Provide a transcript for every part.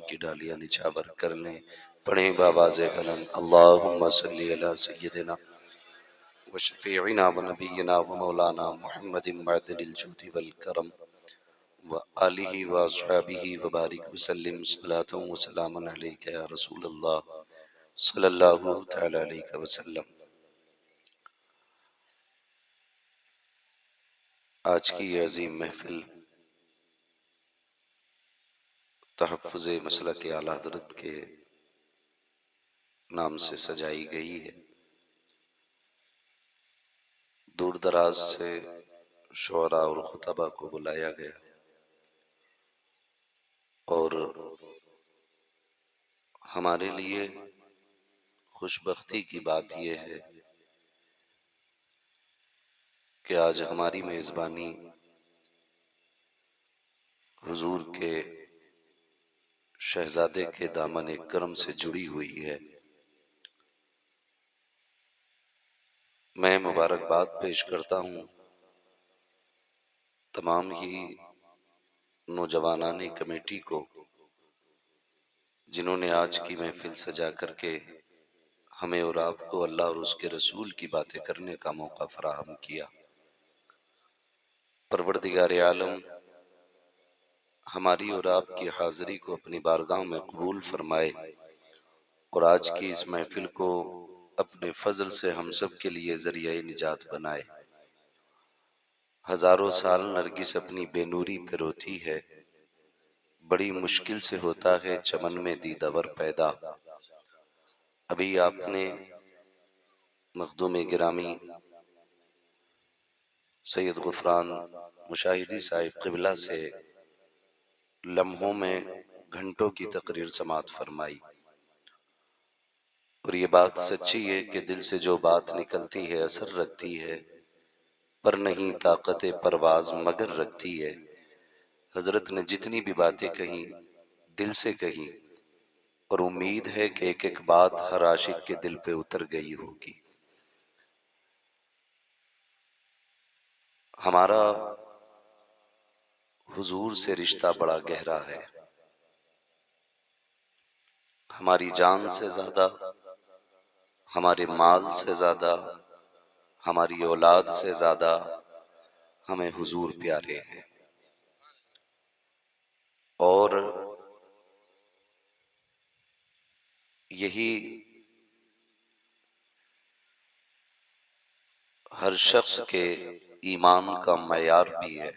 की डालियां निछावर कर लें। पढ़ें बावाज़े बुलंद अल्लाहुम्मा सल्ली अला सय्यदिना व शफ़ीइना व नबीना व मौलाना मुहम्मदिन मअदिनिल जूदि वल करम व आलिहि व अस्हाबिहि व बारिक वसल्लिम सलातन व सलामन अलैका या रसूलल्लाह सल्लल्लाहु तआला अलैहि वसल्लम। आज की ये अजीम महफिल तहफ़्फ़ुज़ मसलक आला हज़रत के नाम से सजाई गई है। दूर दराज से शुअरा और खुतबा को बुलाया गया और हमारे लिए खुशबख्ती की बात यह है कि आज हमारी मेज़बानी हुजूर के शहजादे के दामन करम से जुड़ी हुई है। मैं मुबारकबाद पेश करता हूँ तमाम ही नौजवानाने कमेटी को, जिन्होंने आज की महफिल सजा करके हमें और आपको अल्लाह और उसके रसूल की बातें करने का मौका फराहम किया। परवरदिगार आलम हमारी और आपकी हाज़िरी को अपनी बारगाह में कबूल फरमाए और आज की इस महफिल को अपने फजल से हम सब के लिए ज़रिया निजात बनाए। हजारों साल नरगिस अपनी बेनूरी पे रोती है, बड़ी मुश्किल से होता है चमन में दीदावर पैदा। अभी आपने मखदूम गिरामी सैयद गुफरान मुशाहिदी साहिब क़िबला से लम्हों में घंटों की तकरीर समात फरमाई और ये बात सच्ची है कि दिल से जो बात निकलती है असर रखती है, पर नहीं ताकत परवाज मगर रखती है। हजरत ने जितनी भी बातें कही दिल से कही और उम्मीद है कि एक एक बात हर आशिक के दिल पे उतर गई होगी। हमारा हुजूर से रिश्ता बड़ा गहरा है, हमारी जान से ज्यादा, हमारे माल से ज्यादा, हमारी औलाद से ज्यादा हमें हुजूर प्यारे हैं। और यही हर शख्स के ईमान का मयार भी है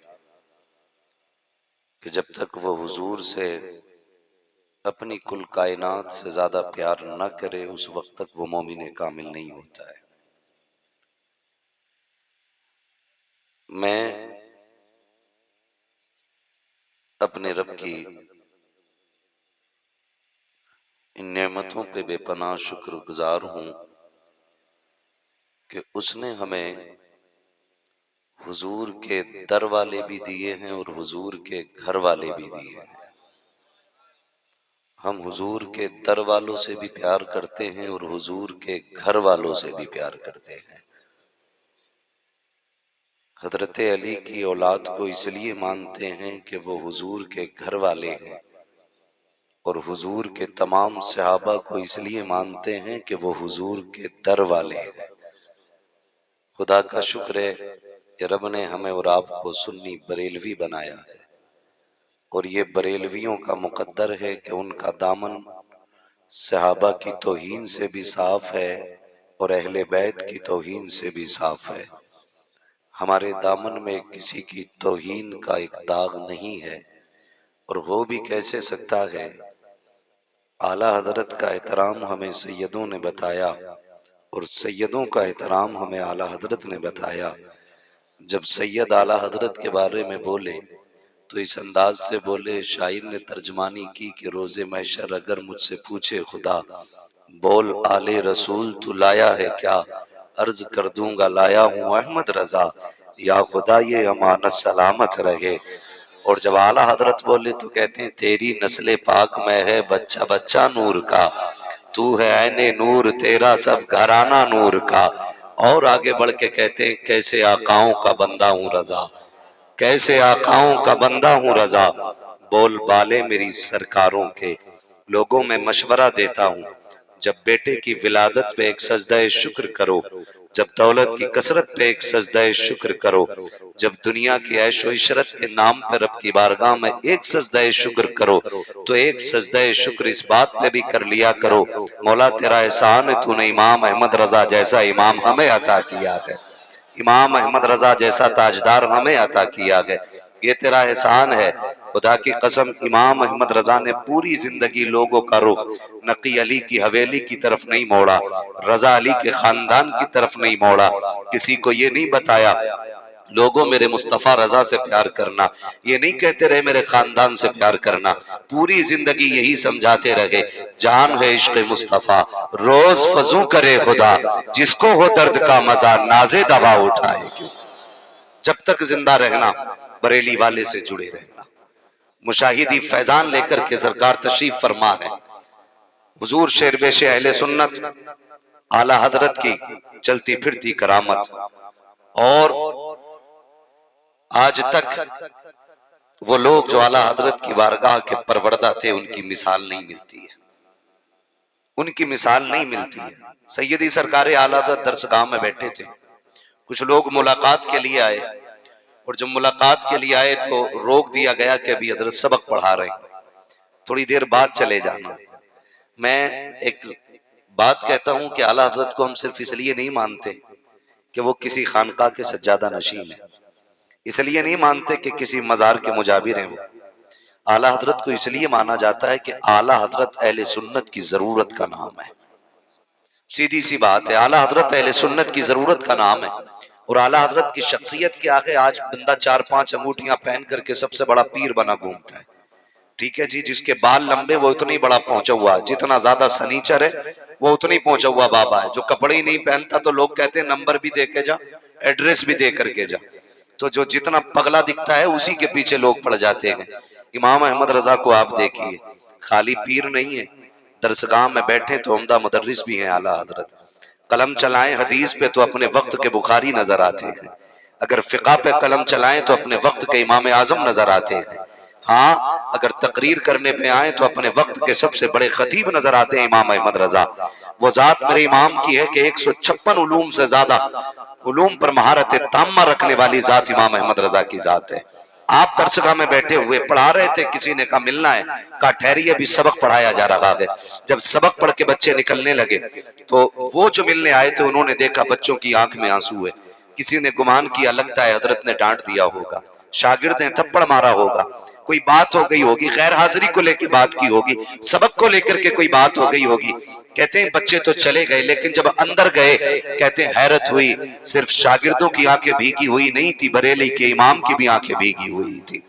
कि जब तक वह हुजूर से अपनी कुल कायनात से ज्यादा प्यार न करे उस वक्त तक वो मोमिन कामिल नहीं होता है। मैं अपने रब की इन नेमतों पे बेपनाह शुक्रगुजार हूँ कि उसने हमें हुजूर के दर वाले भी दिए हैं और हुजूर के घर वाले भी दिए हैं। हम हुजूर के दर वालों से भी प्यार करते हैं और हुजूर के घर वालों से भी प्यार करते हैं। हजरत अली की औलाद को इसलिए मानते हैं कि वो हुजूर के घर वाले हैं और हुजूर के तमाम सहाबा को इसलिए मानते हैं कि वो हुजूर के दर वाले हैं। खुदा का शुक्र है कि रब ने हमें और आपको सुन्नी बरेलवी बनाया है और ये बरेलवियों का मुकद्दर है कि उनका दामन सहाबा की तौहीन से भी साफ है और अहले बैत की तौहीन से भी साफ है। हमारे दामन में किसी की तौहीन का एक दाग नहीं है और हो भी कैसे सकता है। आला हजरत का एहतराम हमें सैयदों ने बताया और सैयदों का एहतराम हमें आला हजरत ने बताया। जब सैयद आला हजरत के बारे में बोले तो इस अंदाज से बोले, शायर ने तर्जमानी की कि रोजे महशर अगर मुझसे पूछे खुदा बोल आले रसूल तू लाया है क्या, अर्ज कर दूंगा लाया हूँ अहमद रजा, या खुदा ये अमानत सलामत रहे। और जब आला हजरत बोले तो कहते हैं तेरी नस्ले पाक में है बच्चा बच्चा नूर का, तू है ऐने नूर तेरा सब घराना नूर का। और आगे बढ़ के कहते हैं कैसे आकाओं का बंदा हूँ रजा, कैसे आकाओं का बंदा हूँ रजा, बोल बाले मेरी सरकारों के लोगों में मशवरा देता हूँ, जब बेटे की विलादत पे एक सजदा शुक्र करो, जब दौलत की कसरत पे एक सजदा शुक्र करो, जब दुनिया की ऐशो इशरत के नाम पर रब की बारगाह में एक सजदा शुक्र करो, तो एक सजदा शुक्र इस बात पे भी कर लिया करो, मौला तेरा एहसान है, तूने इमाम अहमद रजा जैसा इमाम हमें अता किया है, इमाम अहमद रजा जैसा ताजदार हमें अता किया है, ये तेरा एहसान है। खुदा की कसम, इमाम अहमद रजा ने पूरी जिंदगी लोगों का रुख नकी अली की हवेली की तरफ नहीं मोड़ा, रजा अली के खानदान की तरफ नहीं मोड़ा, किसी को ये नहीं बताया लोगों मेरे मुस्तफा रजा से प्यार करना, ये नहीं कहते रहे मेरे खानदान से प्यार करना, पूरी जिंदगी यही समझाते रहे, जान है इश्क मुस्तफा रोज फजू करे खुदा, जिसको हो दर्द का मजा नाजे दबा उठाए क्यों। जब तक जिंदा रहना बरेली वाले से जुड़े रहना। मुशाहिदी फैजान लेकर के सरकार तशरीफ फरमा है। हुजूर शेरबेश अहले सुन्नत आला हजरत की चलती फिरती करामत, और आज तक वो लोग जो आला हजरत की बारगाह के परवरदा थे उनकी मिसाल नहीं मिलती है, उनकी मिसाल नहीं मिलती है। सैयदी सरकार आला हजरत दरसगाह में बैठे थे, कुछ लोग मुलाकात के लिए आए, और जब मुलाकात के लिए आए तो रोक दिया गया कि अभी हजरत सबक पढ़ा रहे, थोड़ी देर बाद चले जाना। मैं एक बात कहता हूं कि आला हजरत को हम सिर्फ इसलिए नहीं मानते कि वो किसी खानका के सज्जादा नशीन है, इसलिए नहीं मानते कि किसी मजार के मुजाबिर हैं, वो आला हजरत को इसलिए माना जाता है कि आला हजरत अहले सुन्नत की जरूरत का नाम है। सीधी सी बात है, आला हजरत अहले सुन्नत की जरूरत का नाम है। और आला हजरत की शख्सियत के आगे आज बंदा 4-5 अंगूठियां पहन करके सबसे बड़ा पीर बना घूमता है, ठीक है जी। जिसके बाल लंबे वो उतना ही बड़ा पहुंचा हुआ है, जितना ज्यादा सनीचर है वो उतना ही पहुंचा हुआ बाबा है। जो कपड़े ही नहीं पहनता तो लोग कहते हैं नंबर भी दे के जा, एड्रेस भी दे करके जा। तो जो जितना पगला दिखता है उसी के पीछे लोग पड़ जाते हैं। इमाम अहमद रजा को आप देखिए, खाली पीर नहीं है, दरसगाह में बैठे तो उम्दा मुदर्रिस भी हैं आला हजरत। कलम चलाएं हदीस पे तो अपने वक्त के बुखारी नजर आते हैं, अगर फिका पे कलम चलाएं तो अपने वक्त के इमाम आजम नजर आते हैं। हाँ, अगर तकरीर करने पे आए तो अपने वक्त के सबसे बड़े खतीब नजर आते हैं इमाम अहमद रजा। वो जात मेरे इमाम की है कि 156 उलूम से ज्यादा उलूम पर महारत ताम्मा रखने वाली जात इमाम अहमद रजा की जात है। आप दरसगाह में बैठे हुए पढ़ा रहे थे, किसी ने कहा मिलना है, कहा ठहरिए अभी सबक पढ़ाया जा रहा है। जब सबक पढ़ के बच्चे निकलने लगे तो वो जो मिलने आए थे उन्होंने देखा बच्चों की आंख में आंसू है। किसी ने गुमान किया लगता है हजरत ने डांट दिया होगा, शागिर्द ने थप्पड़ मारा होगा, कोई बात हो गई होगी, गैर हाजिरी को लेकर बात की होगी, सबक को लेकर के कोई बात हो गई होगी। कहते हैं बच्चे तो चले गए, लेकिन जब अंदर गए कहते हैं हैरत हुई, सिर्फ शागिर्दों की आंखें भीगी हुई नहीं थी, बरेली के इमाम की भी आंखें भीगी हुई थी,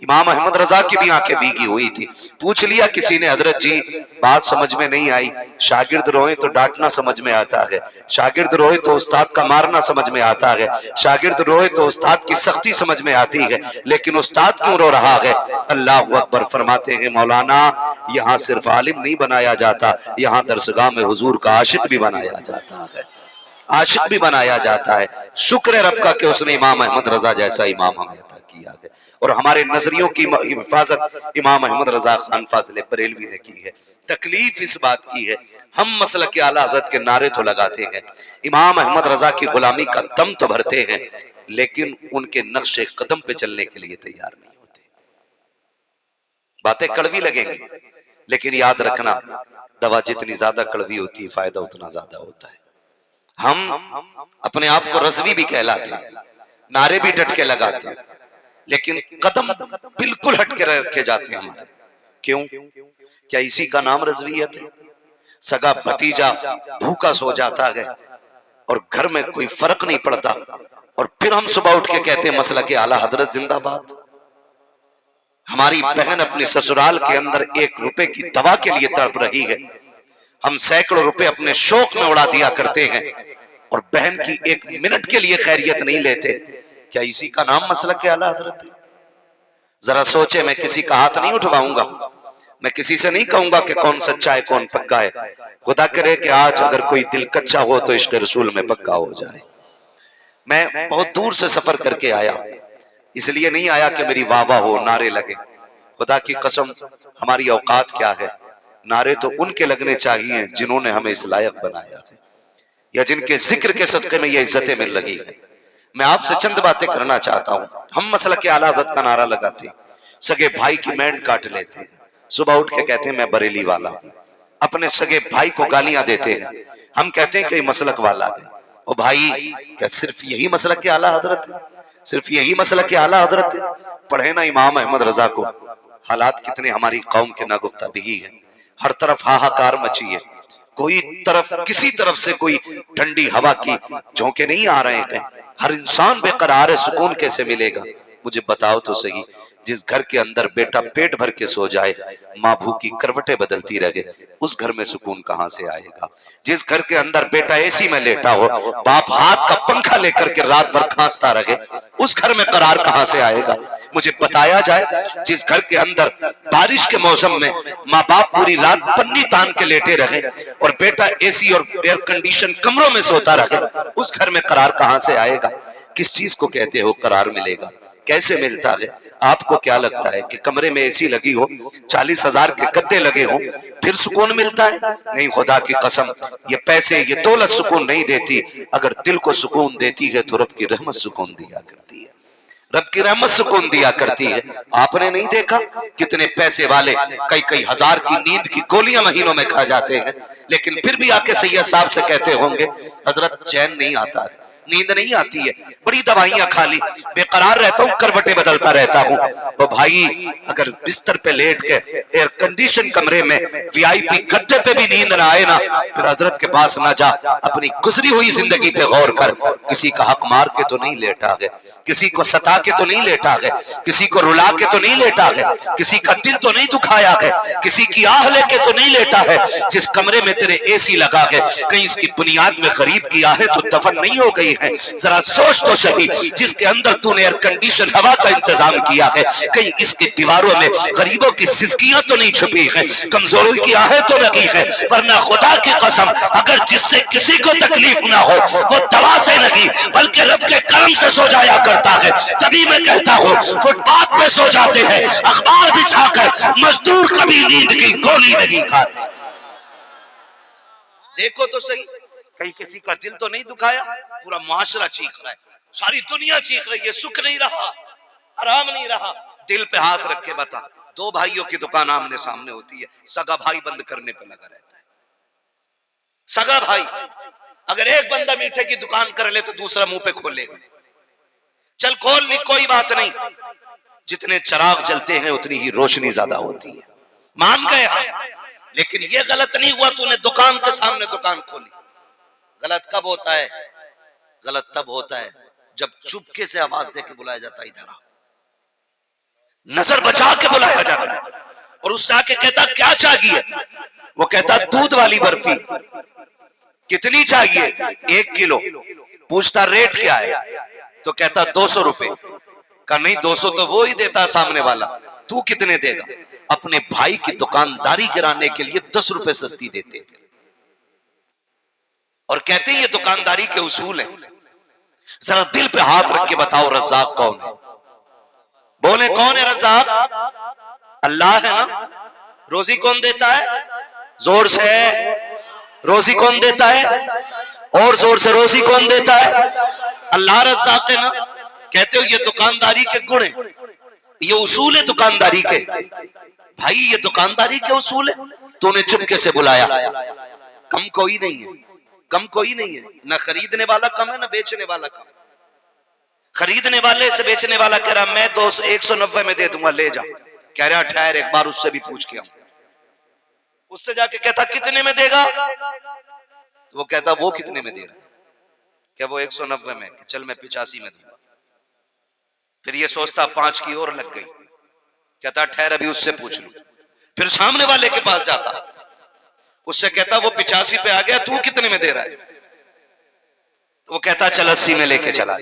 इमाम अहमद रजा की भी आंखें भीगी हुई थी। पूछ लिया किसी ने, हजरत जी बात समझ में नहीं आई, शागिर्द रोए तो डांटना समझ में आता है, शागिर्द रोए तो उस्ताद का मारना समझ में आता है, शागिर्द रोए तो उस्ताद की सख्ती समझ में आती है, लेकिन उस्ताद क्यों रो रहा है? अल्लाह अकबर। फरमाते हैं मौलाना, यहाँ सिर्फ आलिम नहीं बनाया जाता, यहाँ दरसगाह में हुजूर का आशिक भी बनाया जाता है, आशिक भी बनाया जाता है। शुक्र है रब का कि उसने इमाम अहमद रजा जैसा इमाम हमें अता किया है, और हमारे नजरियों की हिफाजत इमाम अहमद रजा खान फाजिल बरेलवी ने की है। तकलीफ इस बात की है, हम मसलक के आला हज़रत के नारे तो लगाते हैं, इमाम अहमद रजा की गुलामी का दम तो भरते हैं, लेकिन उनके नक्शे कदम पे चलने के लिए तैयार नहीं होते। बातें कड़वी लगेंगी, लेकिन याद रखना दवा जितनी ज्यादा कड़वी होती है फायदा उतना ज्यादा होता है। हम अपने आप को रज़वी भी कहलाते हैं, नारे भी डट के लगाते हैं, लेकिन कदम बिल्कुल हट के रखे जाते हैं हमारे। क्यों? क्या इसी का नाम रज़वियत है? सगा भतीजा भूखा सो जाता है और घर में कोई फर्क नहीं पड़ता, और फिर हम सुबह उठ के कहते हैं मसला के आला हजरत जिंदाबाद। हमारी बहन अपने ससुराल के अंदर 1 रुपए की दवा के लिए तड़प रही है, हम सैकड़ों रुपए अपने शौक में उड़ा दिया करते हैं, और बहन की 1 मिनट के लिए खैरियत नहीं लेते। क्या इसी का नाम मसलक के आला हजरत है? जरा सोचे, मैं किसी का हाथ नहीं उठवाऊंगा, मैं किसी से नहीं कहूंगा कि कौन सच्चा है कौन पक्का है। खुदा करे कि आज अगर कोई दिल कच्चा हो तो इश्क रसूल में पक्का हो जाए। मैं बहुत दूर से सफर करके आया, इसलिए नहीं आया कि मेरी वाह वाह हो, नारे लगे। खुदा की कसम, हमारी औकात क्या है? नारे तो उनके लगने चाहिए जिन्होंने हमें इस लायक बनाया है, या जिनके जिक्र के सदक़े में ये इज्जतें मिल रही है। मैं आपसे चंद बातें करना चाहता हूँ। हम मसलक के आला हज़रत का नारा लगाते, सगे भाई की मैंड काट लेते हैं, सुबह उठ के कहते हैं मैं बरेली वाला हूँ, अपने सगे भाई को गालियां देते हैं, हम कहते हैं कि मसलक वाला है। और भाई क्या सिर्फ यही मसलक के आला हजरत है? सिर्फ यही मसलक के आला हजरत है? पढ़े ना इमाम अहमद रजा को। हालात कितने हमारी कौम के नागुफ्ताबिही है, हर तरफ हाहाकार मची है, कोई तरफ किसी तरफ से कोई ठंडी हवा की झोंके नहीं आ रहे हैं, हर इंसान बेकरार है, सुकून कैसे मिलेगा? मुझे बताओ तो सही, जिस घर के अंदर बेटा पेट भर के सो जाए, माँ भूखी करवटें बदलती रहे, उस घर में सुकून कहाँ से आएगा? जिस घर के अंदर बेटा एसी में लेटा हो, बाप हाथ का पंखा लेकर के रात भर खांसता रहे, उस घर में करार कहाँ से आएगा? मुझे बताया जाए, जिस घर के अंदर बारिश के मौसम में माँ बाप पूरी रात पन्नी तान के लेटे रहे और बेटा एसी और एयर कंडीशन कमरों में सोता रहे, उस घर में करार कहाँ से आएगा? किस चीज को कहते हो करार मिलेगा? कैसे मिलता है? आपको क्या लगता है कि कमरे में एसी लगी हो, 40,000 के गद्दे लगे हो, फिर सुकून मिलता है? नहीं, खुदा की कसम, ये पैसे ये दौलत सुकून नहीं देती। अगर दिल को सुकून देती है तो रब की रहमत सुकून दिया करती है, रब की रहमत सुकून दिया करती है। आपने नहीं देखा कितने पैसे वाले कई कई हजार की नींद की गोलियां महीनों में खा जाते हैं, लेकिन फिर भी आके सैयद साहब से कहते होंगे हजरत चैन नहीं आता है, नींद नहीं आती है, बड़ी दवाइयां खा ली, बेकरार रहता हूँ, करवटें बदलता रहता हूँ। तो भाई अगर बिस्तर पे लेट के एयर कंडीशन कमरे में वीआईपी गद्दे पे भी नींद ना आए ना, फिर हजरत के पास ना जा, अपनी गुजरी हुई जिंदगी पे गौर कर। किसी का हक मार के तो नहीं लेटा है, किसी को सता के तो नहीं लेटा है, किसी को रुला के तो नहीं लेटा है, किसी का दिल तो नहीं दुखाया है, किसी की आह लेके तो नहीं लेटा है। जिस कमरे में तेरे एसी लगा है, कहीं इसकी बुनियाद में गरीब की आहे तो दफन नहीं हो गई है? जरा सोच तो सही, जिसके अंदर तूने एयर कंडीशन हवा का इंतजाम किया है, कहीं इसकी दीवारों में गरीबों की सिसकियां तो नहीं छुपी है, कमजोरी की आहें तो लगी है? वरना खुदा की कसम, अगर जिससे किसी को तकलीफ ना हो वो दवा से नहीं बल्कि रब के करम से सो जाया करता है। तभी मैं कहता हूँ फुटपाथ पे सो जाते हैं अखबार बिछाकर, मजदूर कभी नींद की गोली नहीं खाते। देखो तो सही, कहीं किसी का दिल तो नहीं दुखाया? पूरा मुआशरा चीख रहा है, सारी दुनिया चीख रही है, सुख नहीं रहा, आराम नहीं रहा। दिल पे हाथ रख के बता, दो भाइयों की दुकान आमने सामने होती है, सगा भाई बंद करने पे लगा रहता है। सगा भाई, अगर एक बंदा मीठे की दुकान कर ले तो दूसरा मुंह पे खोलेगा। चल खोल ली, कोई बात नहीं, जितने चिराग जलते हैं उतनी ही रोशनी ज्यादा होती है, मान गए हम। लेकिन ये गलत नहीं हुआ तूने दुकान के सामने दुकान खोली। गलत कब होता है? गलत तब होता है जब चुपके से आवाज दे के बुलाया जाता है, इधर आ, नजर बचा के बुलाया जाता है, और उससे आके कहता क्या चाहिए? वो कहता दूध वाली बर्फी। कितनी चाहिए? 1 किलो। पूछता रेट क्या है? तो कहता 200 रुपए का। नहीं, 200 तो वो ही देता सामने वाला, तू कितने देगा? अपने भाई की दुकानदारी गिराने के लिए 10 रुपए सस्ती देते और कहते हैं ये दुकानदारी के उसूल हैं। जरा दिल पे हाथ रख के बताओ रज़्ज़ाक़ कौन है? बोले कौन है रज़्ज़ाक़? अल्लाह है ना। रोजी कौन देता है? जोर से रोजी कौन देता है? और जोर से रोजी कौन देता है? अल्लाह रज़्ज़ाक़ है ना। कहते हो ये दुकानदारी के गुण है, ये उसूल है दुकानदारी के। भाई ये दुकानदारी के उसूल है, तूने चुपके से बुलाया। कम कोई नहीं है, कम कोई नहीं है, ना खरीदने वाला कम है ना बेचने वाला कम। खरीदने वाले से बेचने वाला कह रहा मैं 190 में दे दूंगा, ले जा। कह रहा ठहर एक बार उससे भी पूछ के आऊं। उससे जाके कहता कितने में देगा? तो वो कहता वो कितने में दे रहा है? क्या वो 190 में? चल मैं 85 में दूंगा। फिर ये सोचता 5 की और लग गई, कहता ठहर अभी उससे पूछ लूं। फिर सामने वाले के पास जाता, उससे कहता वो 85 पे आ गया, तू कितने में दे रहा है? तो वो कहता चल 80 में लेके चला।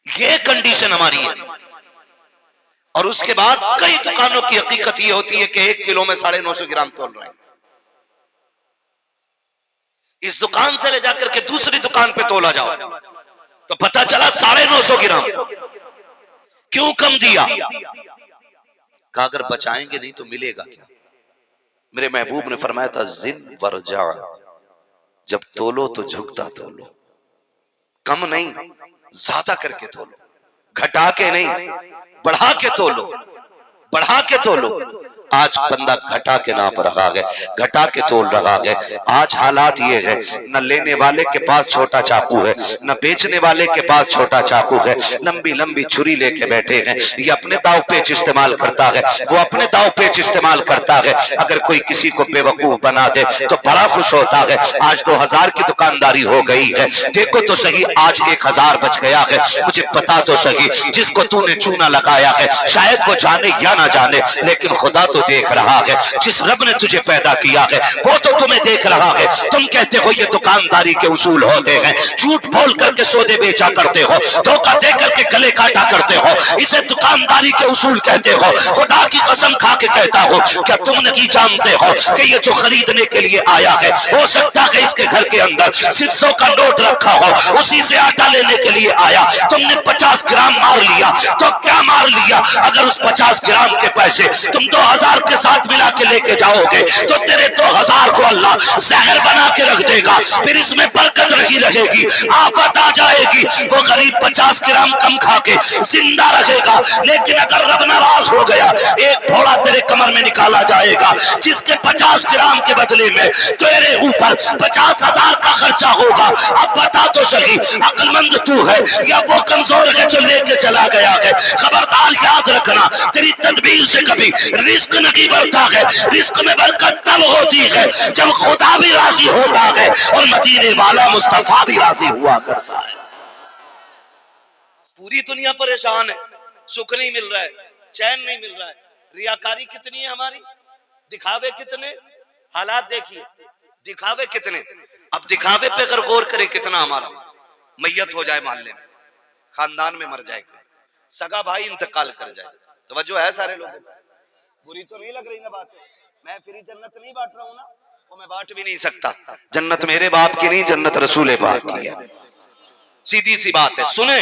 ये कंडीशन हमारी है। और उसके बाद कई दुकानों की हकीकत ये होती है कि 1 किलो में 950 ग्राम तोल रहे हैं। इस दुकान से ले जाकर के दूसरी दुकान पे तोला जाओ तो पता चला 950 ग्राम। क्यों कम दिया? कहा अगर बचाएंगे नहीं तो मिलेगा क्या? मेरे महबूब ने फरमाया था जिन वरजा, जब तोलो तो झुकता तोलो, कम नहीं ज्यादा करके तोलो, घटा के नहीं बढ़ा के तोलो, बढ़ा के तोलो। आज बंदा घटा के नाप रहा है, घटा के तोल रहा है। आज हालात ये है, न लेने वाले के पास छोटा चाकू है, न बेचने वाले के पास छोटा चाकू है, लंबी लंबी छुरी लेके बैठे हैं। ये अपने दाव पेच इस्तेमाल करता है, वो अपने दाव पेच इस्तेमाल करता है। अगर कोई किसी को बेवकूफ बना दे तो बड़ा खुश होता है। आज 2000 की दुकानदारी हो गई है, देखो तो सही आज 1000 बच गया है। मुझे पता तो सही, जिसको तूने चूना लगाया है शायद वो जाने या ना जाने, लेकिन खुदा तो देख रहा है। जिस रब ने तुझे पैदा किया है वो तो तुम्हें देख रहा है। तुम कहते हो ये दुकानदारी के उसूल होते हैं, झूठ बोल करके सौदे बेचा करते हो, धोखा दे करके गले काटा करते हो, इसे दुकानदारी के उसूल कहते हो। खुदा की कसम खा के कहता हो, क्या तुम नहीं जानते हो कि ये जो खरीदने के लिए आया है हो सकता है इसके घर के अंदर सिर्फ 100 का नोट रखा हो, उसी से आटा लेने के लिए आया। तुमने 50 ग्राम मार लिया तो क्या मार लिया? अगर उस 50 ग्राम के पैसे तुम 2000 के साथ मिला के लेके जाओगे तो तेरे 2000 को अल्लाह जहर बना के रख देगा, फिर इसमें बरकत नहीं रहेगी, आफत आ जाएगी। वो गरीब 50 ग्राम कम खा के जिंदा रहेगा, लेकिन अगर रब नाराज हो गया एक घोड़ा तेरे कमर में निकाला जाएगा जिसके 50 ग्राम के बदले में तेरे ऊपर 50,000 का खर्चा होगा। अब बता तो सही, अक्लमंद तू है या वो कमजोर है जो लेके चला गया है? खबरदार याद रखना, तेरी तदबीर से कभी रिस्क नहीं बढ़ता है। रिस्क में बरकत तब होती है जब खुदा भी राजी होता है और मदीने वाला मुस्तफा भी राजी हुआ करता है। पूरी दुनिया परेशान है, सुख नहीं मिल रहा है, चैन नहीं मिल रहा है, रियाकारी कितनी है हमारी, दिखावे कितने, हालात देखिए दिखावे कितने। अब दिखावे पे अगर गौर करे कितना हमारा मैयत हो जाए मोहल्ले में, खानदान में मर जाए, सगा भाई इंतकाल कर जाए, तो वजह है सारे लोगों को। बुरी तो नहीं लग रही ना बात? मैं फ्री जन्नत नहीं बांट रहा हूं ना, वो मैं बांट भी नहीं सकता। जन्नत मेरे बाप की नहीं, जन्नत रसूल पाक की है। सीधी सी बात है, सुने।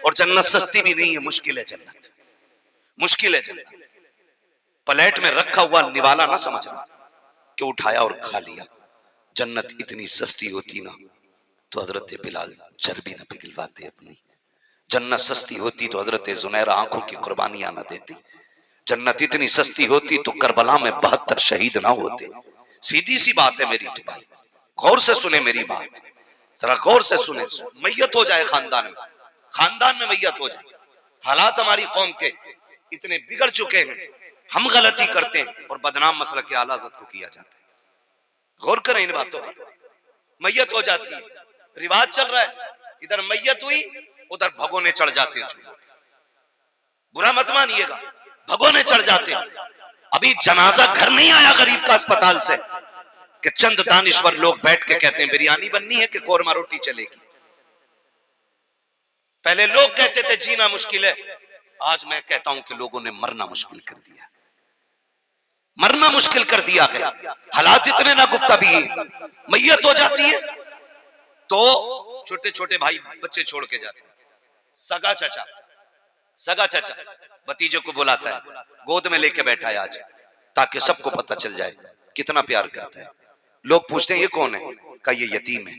और जन्नत सस्ती भी नहीं है, मुश्किल है जन्नत, मुश्किल है जन्नत। प्लेट में रखा हुआ निवाला ना समझना कि उठाया और खा लिया। जन्नत इतनी सस्ती होती ना तो हजरत बिलाल चर्बी न पिघलवाते अपनी। जन्नत सस्ती होती तो हजरत जुनैर आंखों की कुर्बानियां न देती। जन्नत इतनी सस्ती होती तो करबला में 72 शहीद ना होते। सीधी सी बात है मेरी, तो भाई गौर से सुने मेरी बात, जरा गौर से सुने। मैयत हो जाए खानदान में, खानदान में मैयत हो जाए, हालात हमारी कौम के इतने बिगड़ चुके हैं, हम गलती करते हैं और बदनाम मसलक के आला हज़रत को किया जाता है। गौर करें इन बातों पर। मैयत हो जाती है, रिवाज चल रहा है, इधर मैयत हुई उधर भगोने चढ़ जाते हैं। बुरा मत मानिएगा, भगोने चढ़ जाते हैं। अभी जनाजा घर नहीं आया गरीब का अस्पताल से कि चंद दानिश्वर लोग बैठ के कहते हैं बिरयानी बननी है कि कोरमा रोटी चलेगी। पहले लोग कहते थे जीना मुश्किल है, आज मैं कहता हूं कि लोगों ने मरना मुश्किल कर दिया, मरना मुश्किल कर दिया है। हालात इतने ना गुफ्ताबी है, मैयत हो जाती है तो छोटे छोटे भाई बच्चे छोड़ के जाते हैं। सगा चाचा भतीजे को बुलाता है, गोद में लेके बैठा है आज, ताकि सबको पता चल जाए कितना प्यार करता है। लोग पूछते हैं ये कौन है? का ये यतीम है,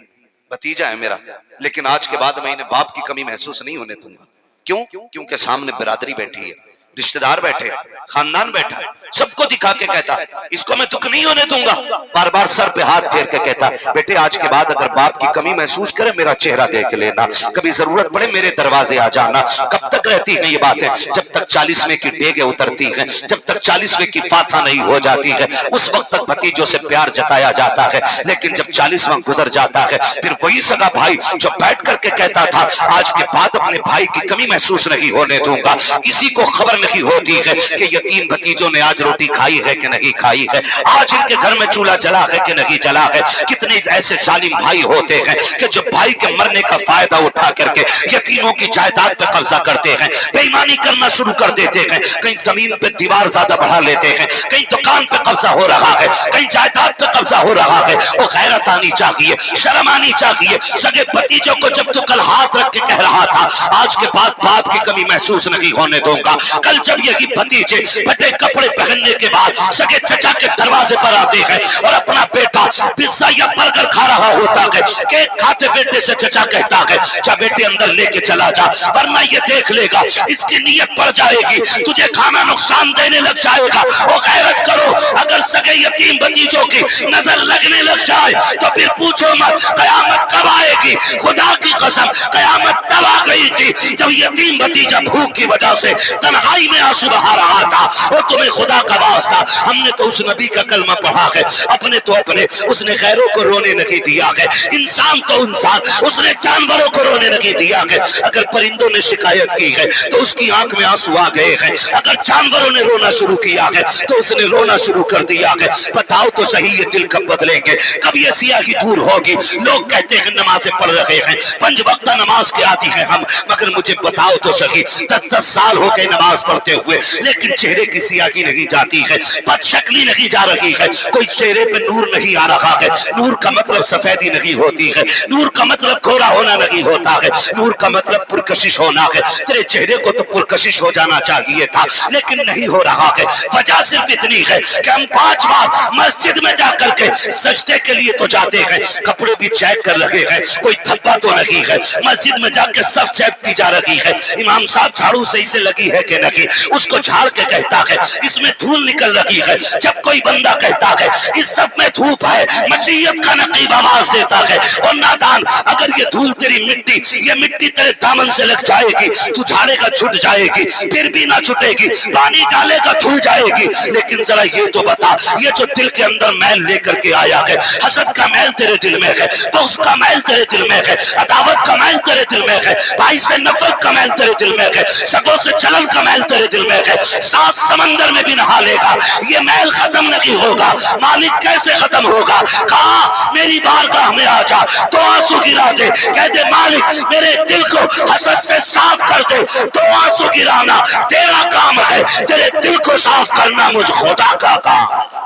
भतीजा है मेरा, लेकिन आज के बाद मैं इन्हें बाप की कमी महसूस नहीं होने दूंगा। क्यों? क्योंकि सामने बिरादरी बैठी है, रिश्तेदार बैठे, खानदान बैठा है, सबको दिखा के कहता इसको मैं दुख नहीं होने दूंगा। बार बार सर पे हाथ फेर के कहता बेटे आज के बाद अगर बाप की कमी महसूस करे मेरा चेहरा देख लेना, कभी जरूरत पड़े मेरे दरवाजे आ जाना। कब तक रहती है ये बातें? जब तक 40वें की डेगे उतरती है, जब तक 40वें की फाथा नहीं हो जाती है, उस वक्त तक भतीजों से प्यार जताया जाता है। लेकिन जब 40वां गुजर जाता है, फिर वही सगा भाई जो बैठ करके कहता था आज के बाद अपने भाई की कमी महसूस नहीं होने दूंगा, इसी को खबर नहीं होती है कि यतीम भतीजों ने आज रोटी खाई है कि नहीं खाई है, आज इनके घर में चूल्हा जला है कि नहीं जला है। कितने ऐसे जालिम भाई होते हैं कि जो भाई के मरने का फायदा उठा करके यतीमों की जायदाद पे कब्जा करते हैं, बेईमानी करना शुरू कर देते हैं। कहीं जमीन पे दीवार ज्यादा बढ़ा लेते हैं, कहीं दुकान पे कब्जा हो रहा है, कहीं जायदाद पे कब्जा हो रहा है। वो गैरत आनी चाहिए, शर्म आनी चाहिए। सगे भतीजों को जब तू कल हाथ रख के कह रहा था आज के बाद बाप की कमी महसूस नहीं होने दूंगा, कल कल जब यही भतीजे फटे कपड़े पहनने के बाद सगे चचा के दरवाजे पर आते हैं और अपना बेटा पिज्जा या बर्गर खा रहा होता है, केक खाते बेटे से चचा कहता है जा बेटे अंदर लेके चला जा, वरना ये देख लेगा इसकी नीयत पड़ जाएगी, तुझे खाना नुकसान देने लग जाएगा। वो गैरत करो, अगर सगे यतीम भतीजों की नजर लगने लग जाए तो फिर पूछो मत कयामत कब आएगी। खुदा की कसम कयामत तब आ गई थी जब यतीम भतीजा भूख की वजह से तन्हाई में आंसू बहा रहा था। और तुम्हें खुदा का वास्ता, हमने तो उस नबी का कलमा पढ़ा है, अपने तो अपने, उसने गैरों को रोने नहीं दिया है। इंसान तो इंसान, उसने जानवरों को रोने नहीं दिया है। अगर परिंदों ने शिकायत की है तो उसकी आंख में आंसू आ गए हैं, अगर जानवरों ने रोना शुरू किया है तो उसने रोना शुरू कर दिया है। बताओ तो सही ये दिल कब बदलेंगे, कब ये सियाही दूर होगी। लोग कहते हैं नमाजें पढ़ रहे हैं, 5 वक्त नमाज के आदी हैं हम, मगर मुझे बताओ तो सही 10-10 साल हो गए नमाज पढ़ते हुए, लेकिन चेहरे की सियाही नहीं जाती है, बदशक्ली नहीं जा रही है, कोई चेहरे पे नूर नहीं आ रहा है। नूर का मतलब सफेदी नहीं होती है, नूर का मतलब गोरा होना नहीं होता है, नूर का मतलब पुरकशिश होना है। तेरे चेहरे को तो पुरकशिश हो जाना चाहिए था, लेकिन नहीं हो रहा है। वजह सिर्फ इतनी है कि हम 5 बार मस्जिद में जाकर के सजदे के लिए तो जाते हैं, कपड़े भी चेक कर रहे हैं, कोई धब्बा तो नहीं है, मस्जिद में जाके सफ चेक की जा रही है, इमाम साहब झाड़ू सही से लगी है कि नहीं, उसको झाड़ के कहता है इसमें धूल निकल रही है। जब कोई बंदा कहता है इस सब में धूप है, मशीयत का नकीब आवाज देता है और नादान, अगर ये धूल तेरी मिट्टी, ये मिट्टी तेरे दामन से लग जाएगी, तू झाड़ेगा छूट जाएगी, फिर भी ना छूटेगी, पानी डालेगा धुल जाएगी। लेकिन जरा ये तो बता, ये जो दिल के अंदर मैल लेकर के आया है, हसद का मैल तेरे दिल में है, बुग़्ज़ का मैल तेरे दिल में है, अदावत का मैल तेरे दिल में है, भाई से नफरत का मैल तेरे दिल में है, सगों से जलन का मैल तेरे दिल में है, 7 समंदर में भी नहा लेगा, ये मैल खत्म नहीं होगा। मालिक कैसे खत्म होगा? कहा मेरी बारगाह में आ जा, तो आंसू गिरा दे, कह दे मालिक मेरे दिल को हसद से साफ कर दे, तो आंसू गिराना तेरा काम है, तेरे दिल को साफ करना मुझ खुदा का काम।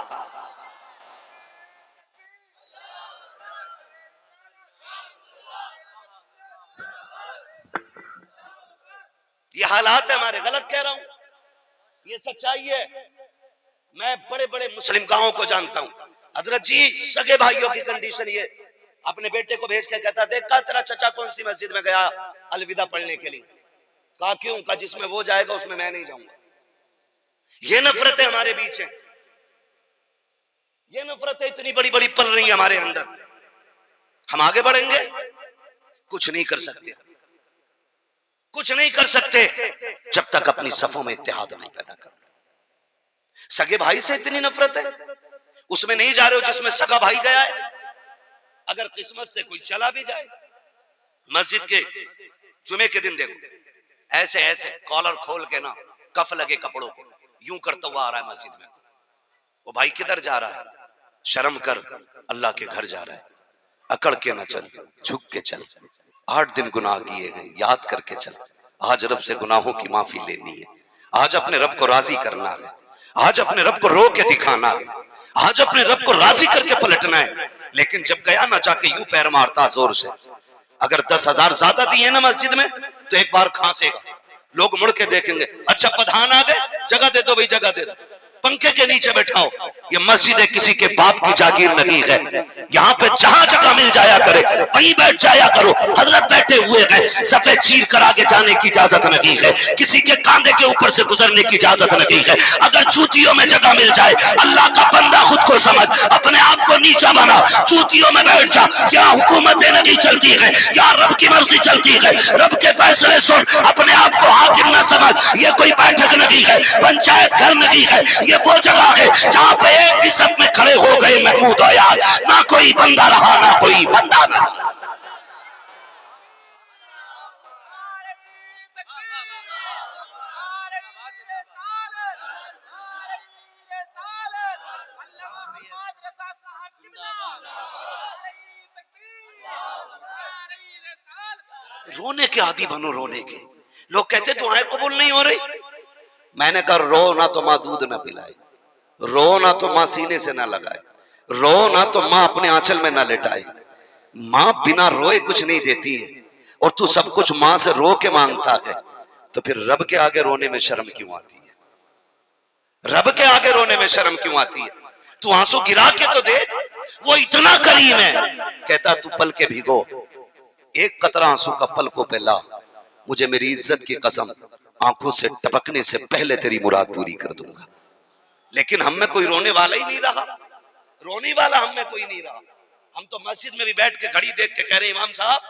ये हालात है हमारे, गलत कह रहा हूं, ये सच्चाई है। मैं बड़े बड़े मुस्लिम गांवों को जानता हूं। हजरत जी सगे भाइयों की कंडीशन ये, अपने बेटे को भेज के कहता देखा तेरा चचा कौन सी मस्जिद में गया अलविदा पढ़ने के लिए। कहा क्यों? कहा जिसमें वो जाएगा उसमें मैं नहीं जाऊंगा। ये नफरतें हमारे बीच हैं, ये नफरतें इतनी बड़ी बड़ी पल रही हैं हमारे अंदर। हम आगे बढ़ेंगे? कुछ नहीं कर सकते, कुछ नहीं कर सकते जब तक अपनी सफों में इत्तेहाद नहीं पैदा कर। सगे भाई से इतनी नफरत है, उसमें नहीं जा रहे हो जिसमें सगा भाई गया है। अगर किस्मत से कोई चला भी जाए, मस्जिद के जुमे के दिन देखो ऐसे ऐसे कॉलर खोल के ना कफ लगे कपड़ों को यूं करता हुआ आ रहा है मस्जिद में। वो भाई किधर जा रहा है? शर्म कर, अल्लाह के घर जा रहा है। अकड़ के न चल, झुक के चल। 8 दिन गुनाह किए हैं, याद करके चल। आज रब से गुनाहों की माफी लेनी है, आज अपने रब को राजी करना है, आज अपने रब को रो के दिखाना है, आज अपने रब को राजी करके पलटना है। लेकिन जब गया ना जाके यूं पैर मारता जोर से। अगर 10,000 ज्यादा दिए ना मस्जिद में तो एक बार खांसेगा, लोग मुड़ के देखेंगे, अच्छा प्रधान आ गए, जगह दे दो भाई, जगह दे दो, पंखे के नीचे बैठाओ। ये मस्जिद किसी के बाप की जागीर नहीं है, यहाँ पे जहां जगह मिल जाया करे वहीं बैठ जाया करो। हजरत बैठे हुए हैं, सफेद चीर कर आगे जाने की इजाजत नहीं है, किसी के कांधे के ऊपर से गुजरने की इजाजत नहीं है। अगर चूतियों में जगह मिल जाए, अल्लाह का बंदा खुद को समझ, अपने आप को नीचा बना, चूतियों में बैठ जा। यहाँ हुकूमतें नहीं चलती है, यहाँ रब की मर्जी चलती है, रब के फैसले सुन, अपने आप को हाकिम न समझ। ये कोई बैठक नहीं है, पंचायत घर नहीं है, ये वो जगह है जहां पे एक ही सब में खड़े हो गए महमूद आयात, ना कोई बंदा रहा ना कोई बंदा ना। रोने के आदि बनो, रोने के। लोग कहते दुआएं कबूल नहीं हो रही। मैंने कहा रो ना तो माँ दूध ना पिलाए, रो ना तो माँ सीने से ना लगाए, रो ना तो माँ अपने आंचल में ना लेटाए। माँ बिना रोए कुछ नहीं देती है, और तू सब कुछ माँ से रो के मांगता है। तो फिर रब के आगे रोने में शर्म क्यों आती है? रब के आगे रोने में शर्म क्यों आती है? तू आंसू गिरा के तो देख, वो इतना करीम है। कहता तू पल के भिगो, एक कतरा आंसू का पलकों पे ला, मुझे मेरी इज्जत की कसम आंखों से टपकने से पहले तेरी मुराद पूरी कर दूंगा। लेकिन हम में कोई रोने वाला ही नहीं रहा, रोने वाला हम में कोई नहीं रहा। हम तो मस्जिद में भी बैठ के घड़ी देख के कह रहे इमाम साहब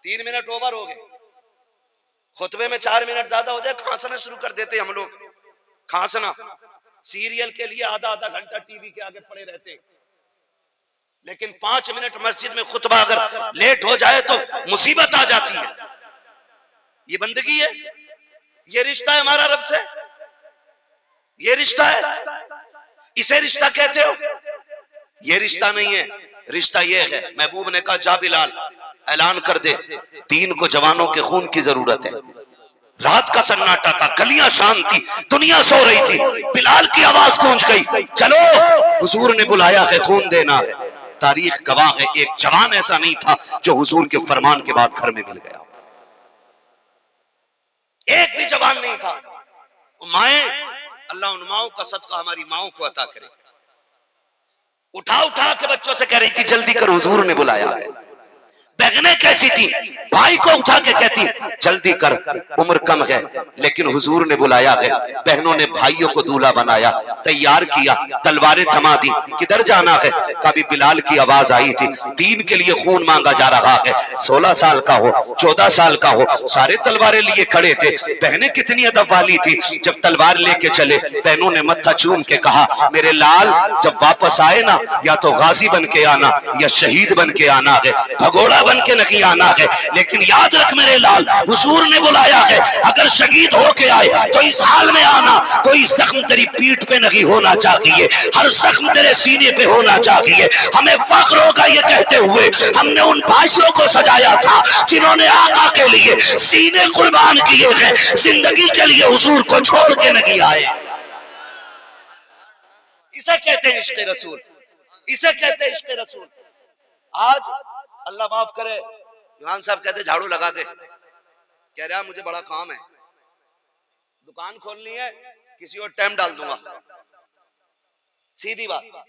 3 मिनट ओवर हो गए, खुतबे में 4 मिनट ज्यादा हो जाए खांसना शुरू कर देते हम लोग। खांसना, सीरियल के लिए आधा आधा घंटा टीवी के आगे पड़े रहते, लेकिन 5 मिनट मस्जिद में खुतबा अगर लेट हो जाए तो मुसीबत आ जाती है। ये बंदगी है, ये रिश्ता है हमारा रब से, ये रिश्ता है, इसे रिश्ता कहते हो? ये रिश्ता नहीं है। रिश्ता ये है, महबूब ने कहा जा बिलाल ऐलान कर दे, दीन को जवानों के खून की जरूरत है। रात का सन्नाटा था, गलियां शांत थी, दुनिया सो रही थी, बिलाल की आवाज गूंज गई, चलो हुजूर ने बुलाया है, खून देना है। तारीख गवाह है, एक जवान ऐसा नहीं था जो हुजूर के फरमान के बाद घर में मिल गया, एक भी जवान नहीं था। माए, अल्लाह उन माओं का सदका हमारी माओं को अता करे। उठा उठा के बच्चों से कह रही थी जल्दी कर, हुजूर ने बुलाया है। बहनें कैसी थी, भाई को उठा के कहती जल्दी कर, उम्र कम है लेकिन हुजूर ने बुलाया है। बहनों ने भाइयों को दूल्हा बनाया, तैयार किया, तलवारें थमा दी, किधर जाना है? कभी बिलाल की आवाज आई थी, दीन के लिए खून मांगा जा रहा है। 16 साल का हो, 14 साल का हो, सारे तलवारें लिए खड़े थे। बहनें कितनी अदब वाली थी, जब तलवार लेके चले बहनों ने मत्था चूम के कहा मेरे लाल जब वापस आए ना, या तो गाजी बन के आना या शहीद बन के आना है, भगोड़ा बन के नहीं आना है। लेकिन याद रख मेरे लाल, हुजूर ने बुलाया है, अगर शहीद होके आए तो इस हाल में आना, कोई जख्म तेरी पीठ पे नहीं होना चाहिए, हर जख्म तेरे सीने पे होना चाहिए। हमें फख्र होगा ये कहते हुए हमने उन भाइयों को सजाया था जिन्होंने आका के लिए सीने कुर्बान किए हैं, जिंदगी के लिए हुजूर को छोड़ के नहीं आए। इसे कहते हैं इश्क़ रसूल, इसे कहते हैं इश्क़ रसूल। आज अल्लाह माफ करे, इमाम साहब कहते झाड़ू लगा दे, कह रहा मुझे बड़ा काम है, दुकान खोलनी है, किसी और टाइम डाल दूंगा। सीधी बात,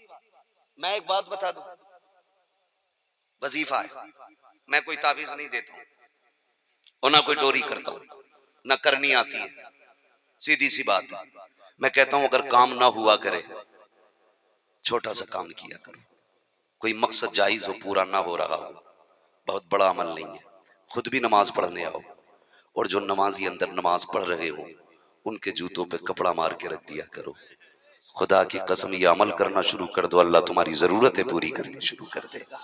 मैं एक बात बता दूं, वजीफा है, मैं कोई तावीज नहीं देता हूं और ना कोई डोरी करता हूं, ना करनी आती है, सीधी सी बात है। मैं कहता हूं अगर काम ना हुआ करे, छोटा सा काम किया करो, कोई मकसद जायज हो, पूरा ना हो रहा हो, बहुत बड़ा अमल नहीं है। खुद भी नमाज पढ़ने आओ और जो नमाजी अंदर नमाज पढ़ रहे हो उनके जूतों पे कपड़ा मार के रख दिया करो। खुदा की कसम ये अमल करना शुरू कर दो, अल्लाह तुम्हारी जरूरतें पूरी करनी शुरू कर देगा।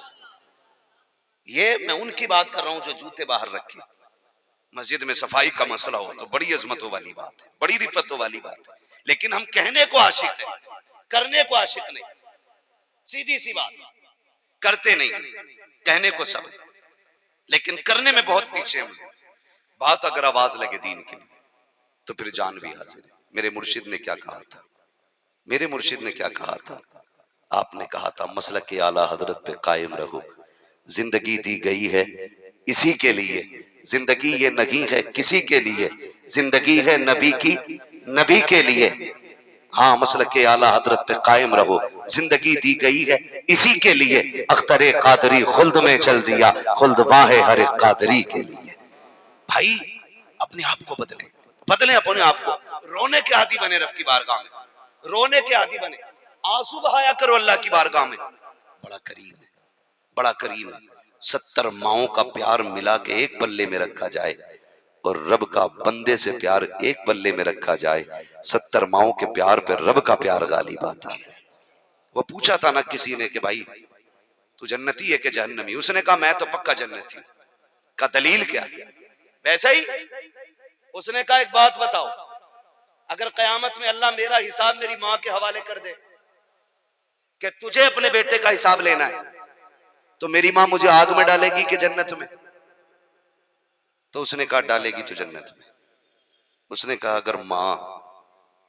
ये मैं उनकी बात कर रहा हूं जो जूते बाहर रखे। मस्जिद में सफाई का मसला हो तो बड़ी अजमतों वाली बात है, बड़ी रिफतों वाली बात है, लेकिन हम कहने को आशिक है, करने को आशिक नहीं। सीधी सी बात, करते नहीं, कहने को सब है लेकिन करने में बहुत पीछे हम। बात अगर आवाज लगे दीन के लिए तो फिर जान भी हाजिर है। मेरे मुर्शिद ने क्या कहा था, मेरे मुर्शिद ने क्या कहा था? आपने कहा था मसलक के आला हजरत पे कायम रहो, जिंदगी दी गई है इसी के लिए, जिंदगी ये नहीं है किसी के लिए, जिंदगी है नबी की नबी के लिए। हाँ, मसलक के आला हजरत पे कायम रहो, जिंदगी दी गई है इसी के लिए। अख्तरे कादरी खुल्द में चल दिया, खुल्द वाहे हर एक कादरी के लिए। भाई अपने आप को बदले, बदले अपने आप को। रोने के आदी बने रब की बारगाह में, रोने के आदी बने, आंसू बहाया करो अल्लाह की बारगाह में। बड़ा करीम है, बड़ा करीम है। 70 माओं का प्यार मिला के एक पल्ले में रखा जाए और रब का बंदे से प्यार एक पल्ले में रखा जाए। 70 माओं के प्यार पे रब का प्यार गालिब आता है। वो पूछा था ना किसी ने कि भाई तू जन्नती है कि जहन्नमी? उसने कहा मैं तो पक्का जन्नती हूं। का दलील क्या? वैसे ही उसने कहा एक बात बताओ, अगर कयामत में अल्लाह मेरा हिसाब मेरी मां के हवाले कर दे कि तुझे अपने बेटे का हिसाब लेना है, तो मेरी मां मुझे आग में डालेगी कि जन्नत में? तो उसने कहा डालेगी तो जन्नत में। उसने कहा अगर मां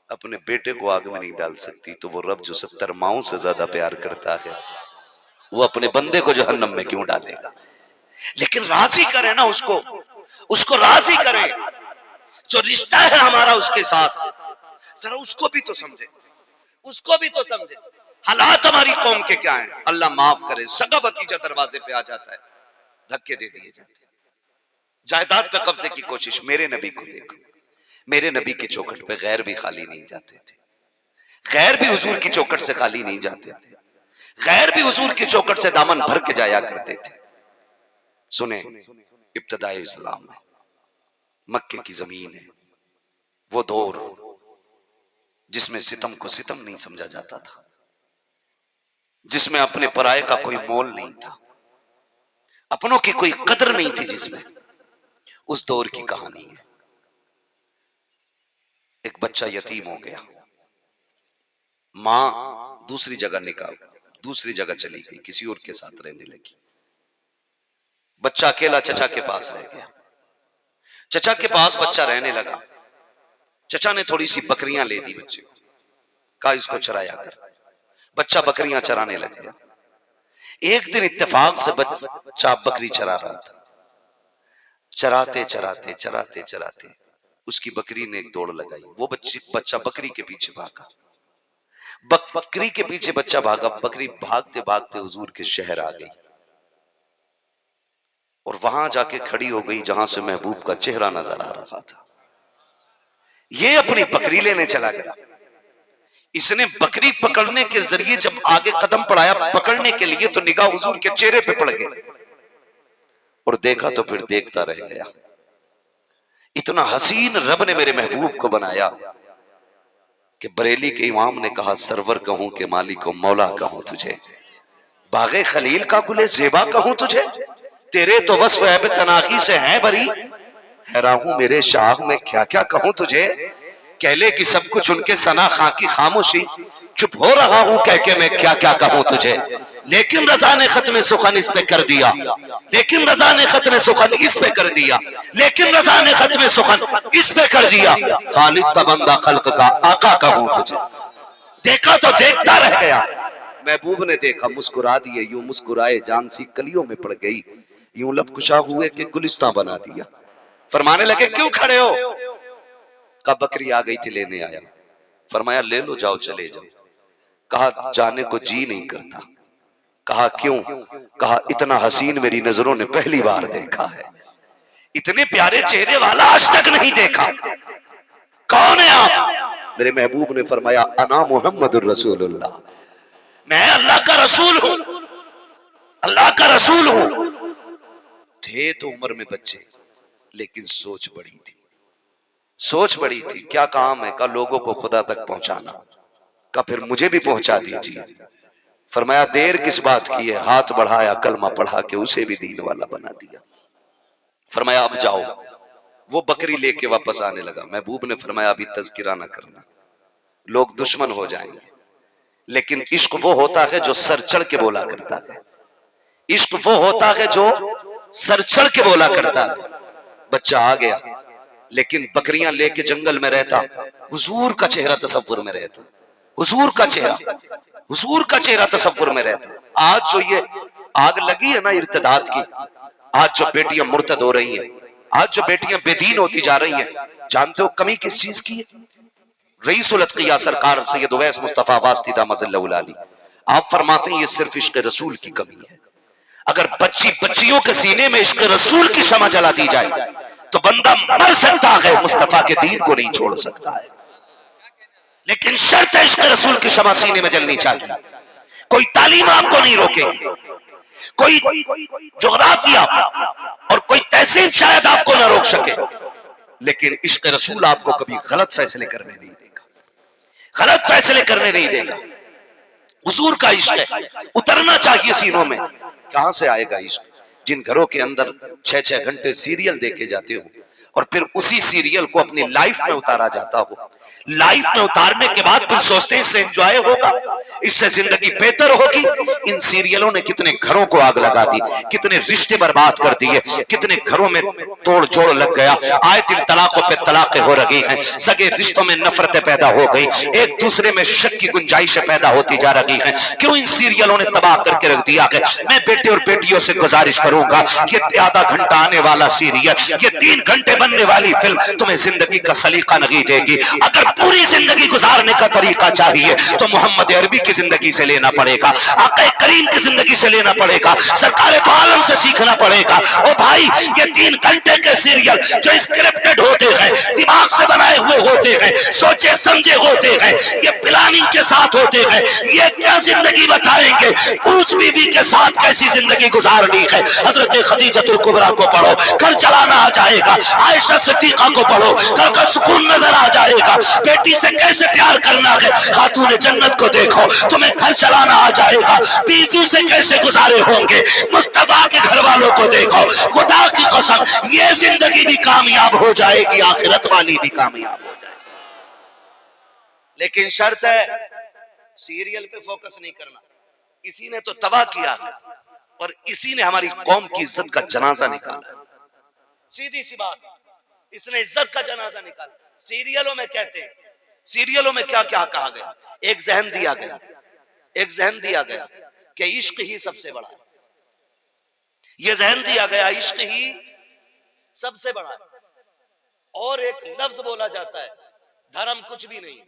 अपने बेटे को आग में नहीं डाल सकती तो वो रब जो 70 माओं से ज्यादा प्यार करता है वो अपने बंदे को जहन्नम में क्यों डालेगा? लेकिन राजी करें ना उसको, उसको राजी करें। जो रिश्ता है हमारा उसके साथ, जरा उसको भी तो समझे, उसको भी तो समझे। हालात हमारी कौम के क्या हैं, अल्लाह माफ करे। सगा भतीजा दरवाजे पे आ जाता है, धक्के दे दिए जाते। जायदाद पे कब्जे की कोशिश। मेरे नबी को देखो, मेरे नबी की चौखट पे गैर भी खाली नहीं जाते थे, गैर भी हुजूर की चौखट से खाली नहीं जाते थे, गैर भी हुजूर की चौखट से दामन भर के जाया करते थे। सुने, इब्तिदाई इस्लाम में मक्के की जमीन है, वो दौर जिसमें सितम को सितम नहीं समझा जाता था, जिसमें अपने पराये का कोई मोल नहीं था, अपनों की कोई कदर नहीं थी, जिसमें उस दौर की कहानी है। एक बच्चा यतीम हो गया, मां दूसरी जगह निकाल, दूसरी जगह चली गई, किसी और के साथ रहने लगी। बच्चा अकेला चचा के पास रह गया। चचा के पास बच्चा रहने लगा। चचा ने थोड़ी सी बकरियां ले दी बच्चे को, कहा इसको चराया कर। बच्चा बकरियां चराने लग गया। एक दिन इत्तेफाक से बच्चा बकरी चरा रहा था। चराते चराते चराते चराते उसकी बकरी ने एक दौड़ लगाई। वो बच्चा बकरी के पीछे भागा, बकरी के पीछे बच्चा भागा। बकरी भागते भागते हुजूर के शहर आ गई और वहां जाके खड़ी हो गई जहां से महबूब का चेहरा नजर आ रहा था। ये अपनी बकरी लेने चला गया। इसने बकरी पकड़ने के जरिए जब आगे कदम बढ़ाया पकड़ने के लिए, तो निगाह हुजूर के चेहरे पे पड़ गई और देखा तो फिर देखता रह गया। इतना हसीन रब ने मेरे महबूब को बनाया कि बरेली के इमाम ने कहा, सरवर कहूं के मालिक को मौला कहूं तुझे, बागे खलील का गुले ज़ेबा कहूं तुझे, तेरे तो वस्फ ऐब तनाकी से है बरी, हैरान हूं मेरे शाह में क्या क्या कहूं तुझे, कहले कि सब कुछ उनके सना खां की खामोशी, चुप हो रहा हूं कह के मैं क्या क्या कहूं तुझे, लेकिन रजा ने खत्म सुखन इस पे कर दिया, लेकिन रजा ने खत्म सुखन इस पे कर दिया, लेकिन रजा ने खत्म सुखन इस पे कर दिया, खालिद का बंदा खल्क का आका कहूं तुझे। देखा तो देखता रह गया। महबूब ने देखा, मुस्कुरा दिए, यूं मुस्कुराए जान सी कलियों में पड़ गई, यूं लब कुशा हुए कि गुलिस्तां बना दिया। फरमाने लगे क्यों खड़े हो, का बकरी आ गई थी लेने आया। फरमाया ले लो जाओ चले जाओ। कहा जाने को जी नहीं करता। कहा क्यों, कहा इतना हसीन मेरी नजरों ने पहली बार देखा है, इतने प्यारे चेहरे वाला आज तक नहीं देखा। कौन है आप? मेरे महबूब ने फरमाया अना मुहम्मदुर रसूलुल्लाह, मैं अल्लाह का रसूल हूं, अल्लाह का रसूल हूं। थे तो उम्र में बच्चे, लेकिन सोच बड़ी थी, सोच बड़ी थी। क्या काम है, का लोगों को खुदा तक पहुंचाना, का फिर मुझे भी पहुंचा दीजिए। फरमाया देर किस बात की है, हाथ बढ़ाया, कलमा पढ़ा के उसे भी दीन वाला बना दिया। फरमाया अब जाओ। वो बकरी लेके वापस आने लगा। महबूब ने फरमाया अभी तज़किरा ना करना, लोग दुश्मन हो जाएंगे, लेकिन इश्क वो होता है जो सर चढ़ के बोला करता है, इश्क वो होता है जो सर चढ़ के बोला करता है। बच्चा आ गया, लेकिन बकरियां लेके जंगल में रहता, हुजूर का चेहरा तसव्वुर में रहता, हुजूर का चेहरा, हुजूर का चेहरा तसव्वुर में रहता। आज जो ये आग लगी है ना इर्तिदाद की, आज जो बेटियां मुर्तद हो रही हैं, आज जो बेटियां बेदीन होती जा रही हैं, जानते हो कमी किस चीज की है? रईसुल अत्किया सरकार सैयद उवैस मुस्तफा वास्तिदा मज़ल्लहुल आली, आप फरमाते हैं ये सिर्फ इश्क रसूल की कमी है। अगर बच्चियों के सीने में इश्क रसूल की शमा जला दी जाए तो बंदा मर सकता है, मुस्तफा के दीन को नहीं छोड़ सकता है। लेकिन शर्त है इश्क रसूल की शमा सीने में जलनी चाहिए। कोई तालीम आपको नहीं रोकेगी, कोई जोग्राफिया और कोई तहसील शायद आपको ना रोक सके, लेकिन इश्क रसूल आपको कभी गलत फैसले करने नहीं देगा, गलत फैसले करने नहीं देगा। हुजूर का इश्क है, उतरना चाहिए सीनों में। कहां से आएगा इश्क? जिन घरों के अंदर 6-6 घंटे सीरियल देखे जाते हो और फिर उसी सीरियल को अपनी लाइफ में उतारा जाता हो, लाइफ में उतारने के बाद फिर सोचते हैं इससे एंजॉय होगा, इससे जिंदगी बेहतर होगी। इन सीरियलों ने कितने घरों को आग लगा दी, कितने रिश्ते बर्बाद कर दिए, कितने घरों में तोड़ जोड़ लग गया। आए दिन तलाकों पे तलाकें हो रही हैं, सगे रिश्तों में नफरतें पैदा हो गई, एक दूसरे में शक की गुंजाइशें पैदा होती जा रही हैं। क्यों इन सीरियलों ने तबाह करके रख दिया है। मैं बेटे और बेटियों से गुजारिश करूंगा, ये आधा घंटा आने वाला सीरियल, ये 3 घंटे बनने वाली फिल्म तुम्हें जिंदगी का सलीका नहीं देगी। अगर पूरी जिंदगी गुजारने का तरीका चाहिए तो मोहम्मद अरबी की जिंदगी से लेना पड़ेगा, आका करीम की जिंदगी से लेना पड़ेगा, सरकार दो आलम से सीखना पड़ेगा। ओ भाई, ये 3 घंटे के सीरियल जो स्क्रिप्टेड होते हैं, दिमाग से बनाए हुए होते हैं, सोचे समझे होते हैं, ये प्लानिंग के साथ होते हैं, ये क्या जिंदगी बताएंगे, पूछ बीवी के साथ कैसी जिंदगी गुजारनी है। हजरत खदीजतुल कुबरा को पढ़ो, घर चलाना आ जाएगा। आयशा सिद्दीका को पढ़ो, घर का सुकून नजर आ जाएगा। बेटी से कैसे प्यार करना है, खातून जन्नत को देखो, तुम्हें घर चलाना आ जाएगा। बीवी से कैसे गुजारे होंगे, मुस्तफा के घर वालों को देखो। खुदा की कसम, ये जिंदगी भी कामयाब हो जाएगी, आखिरत वाली भी कामयाब हो जाएगी। लेकिन शर्त है, सीरियल पे फोकस नहीं करना। इसी ने तो तबाह किया और इसी ने हमारी कौम की इज्जत का जनाजा निकाला। सीधी सी बात, इसने इज्जत का जनाजा निकाला। सीरियलों में कहते हैं, सीरियलों में क्या क्या कहा गया, एक जहन दिया गया, एक जहन दिया गया कि इश्क ही सबसे बड़ा है। यह जहन दिया गया इश्क ही सबसे बड़ा है। और एक लफ्ज बोला जाता है, धर्म कुछ भी नहीं,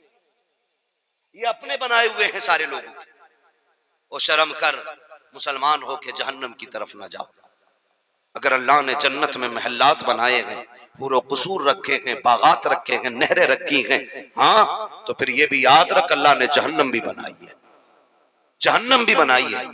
ये अपने बनाए हुए हैं सारे लोगों के। ओ शर्म कर, मुसलमान हो के जहन्नम की तरफ ना जाओ। अगर अल्लाह ने जन्नत में महल्लात बनाए हैं, पूरे कसूर रखे हैं, बागात रखे हैं, नहरें रखी हैं, हाँ, तो फिर ये भी याद रख, अल्लाह ने जहन्नम भी बनाई है, जहन्नम भी बनाई है।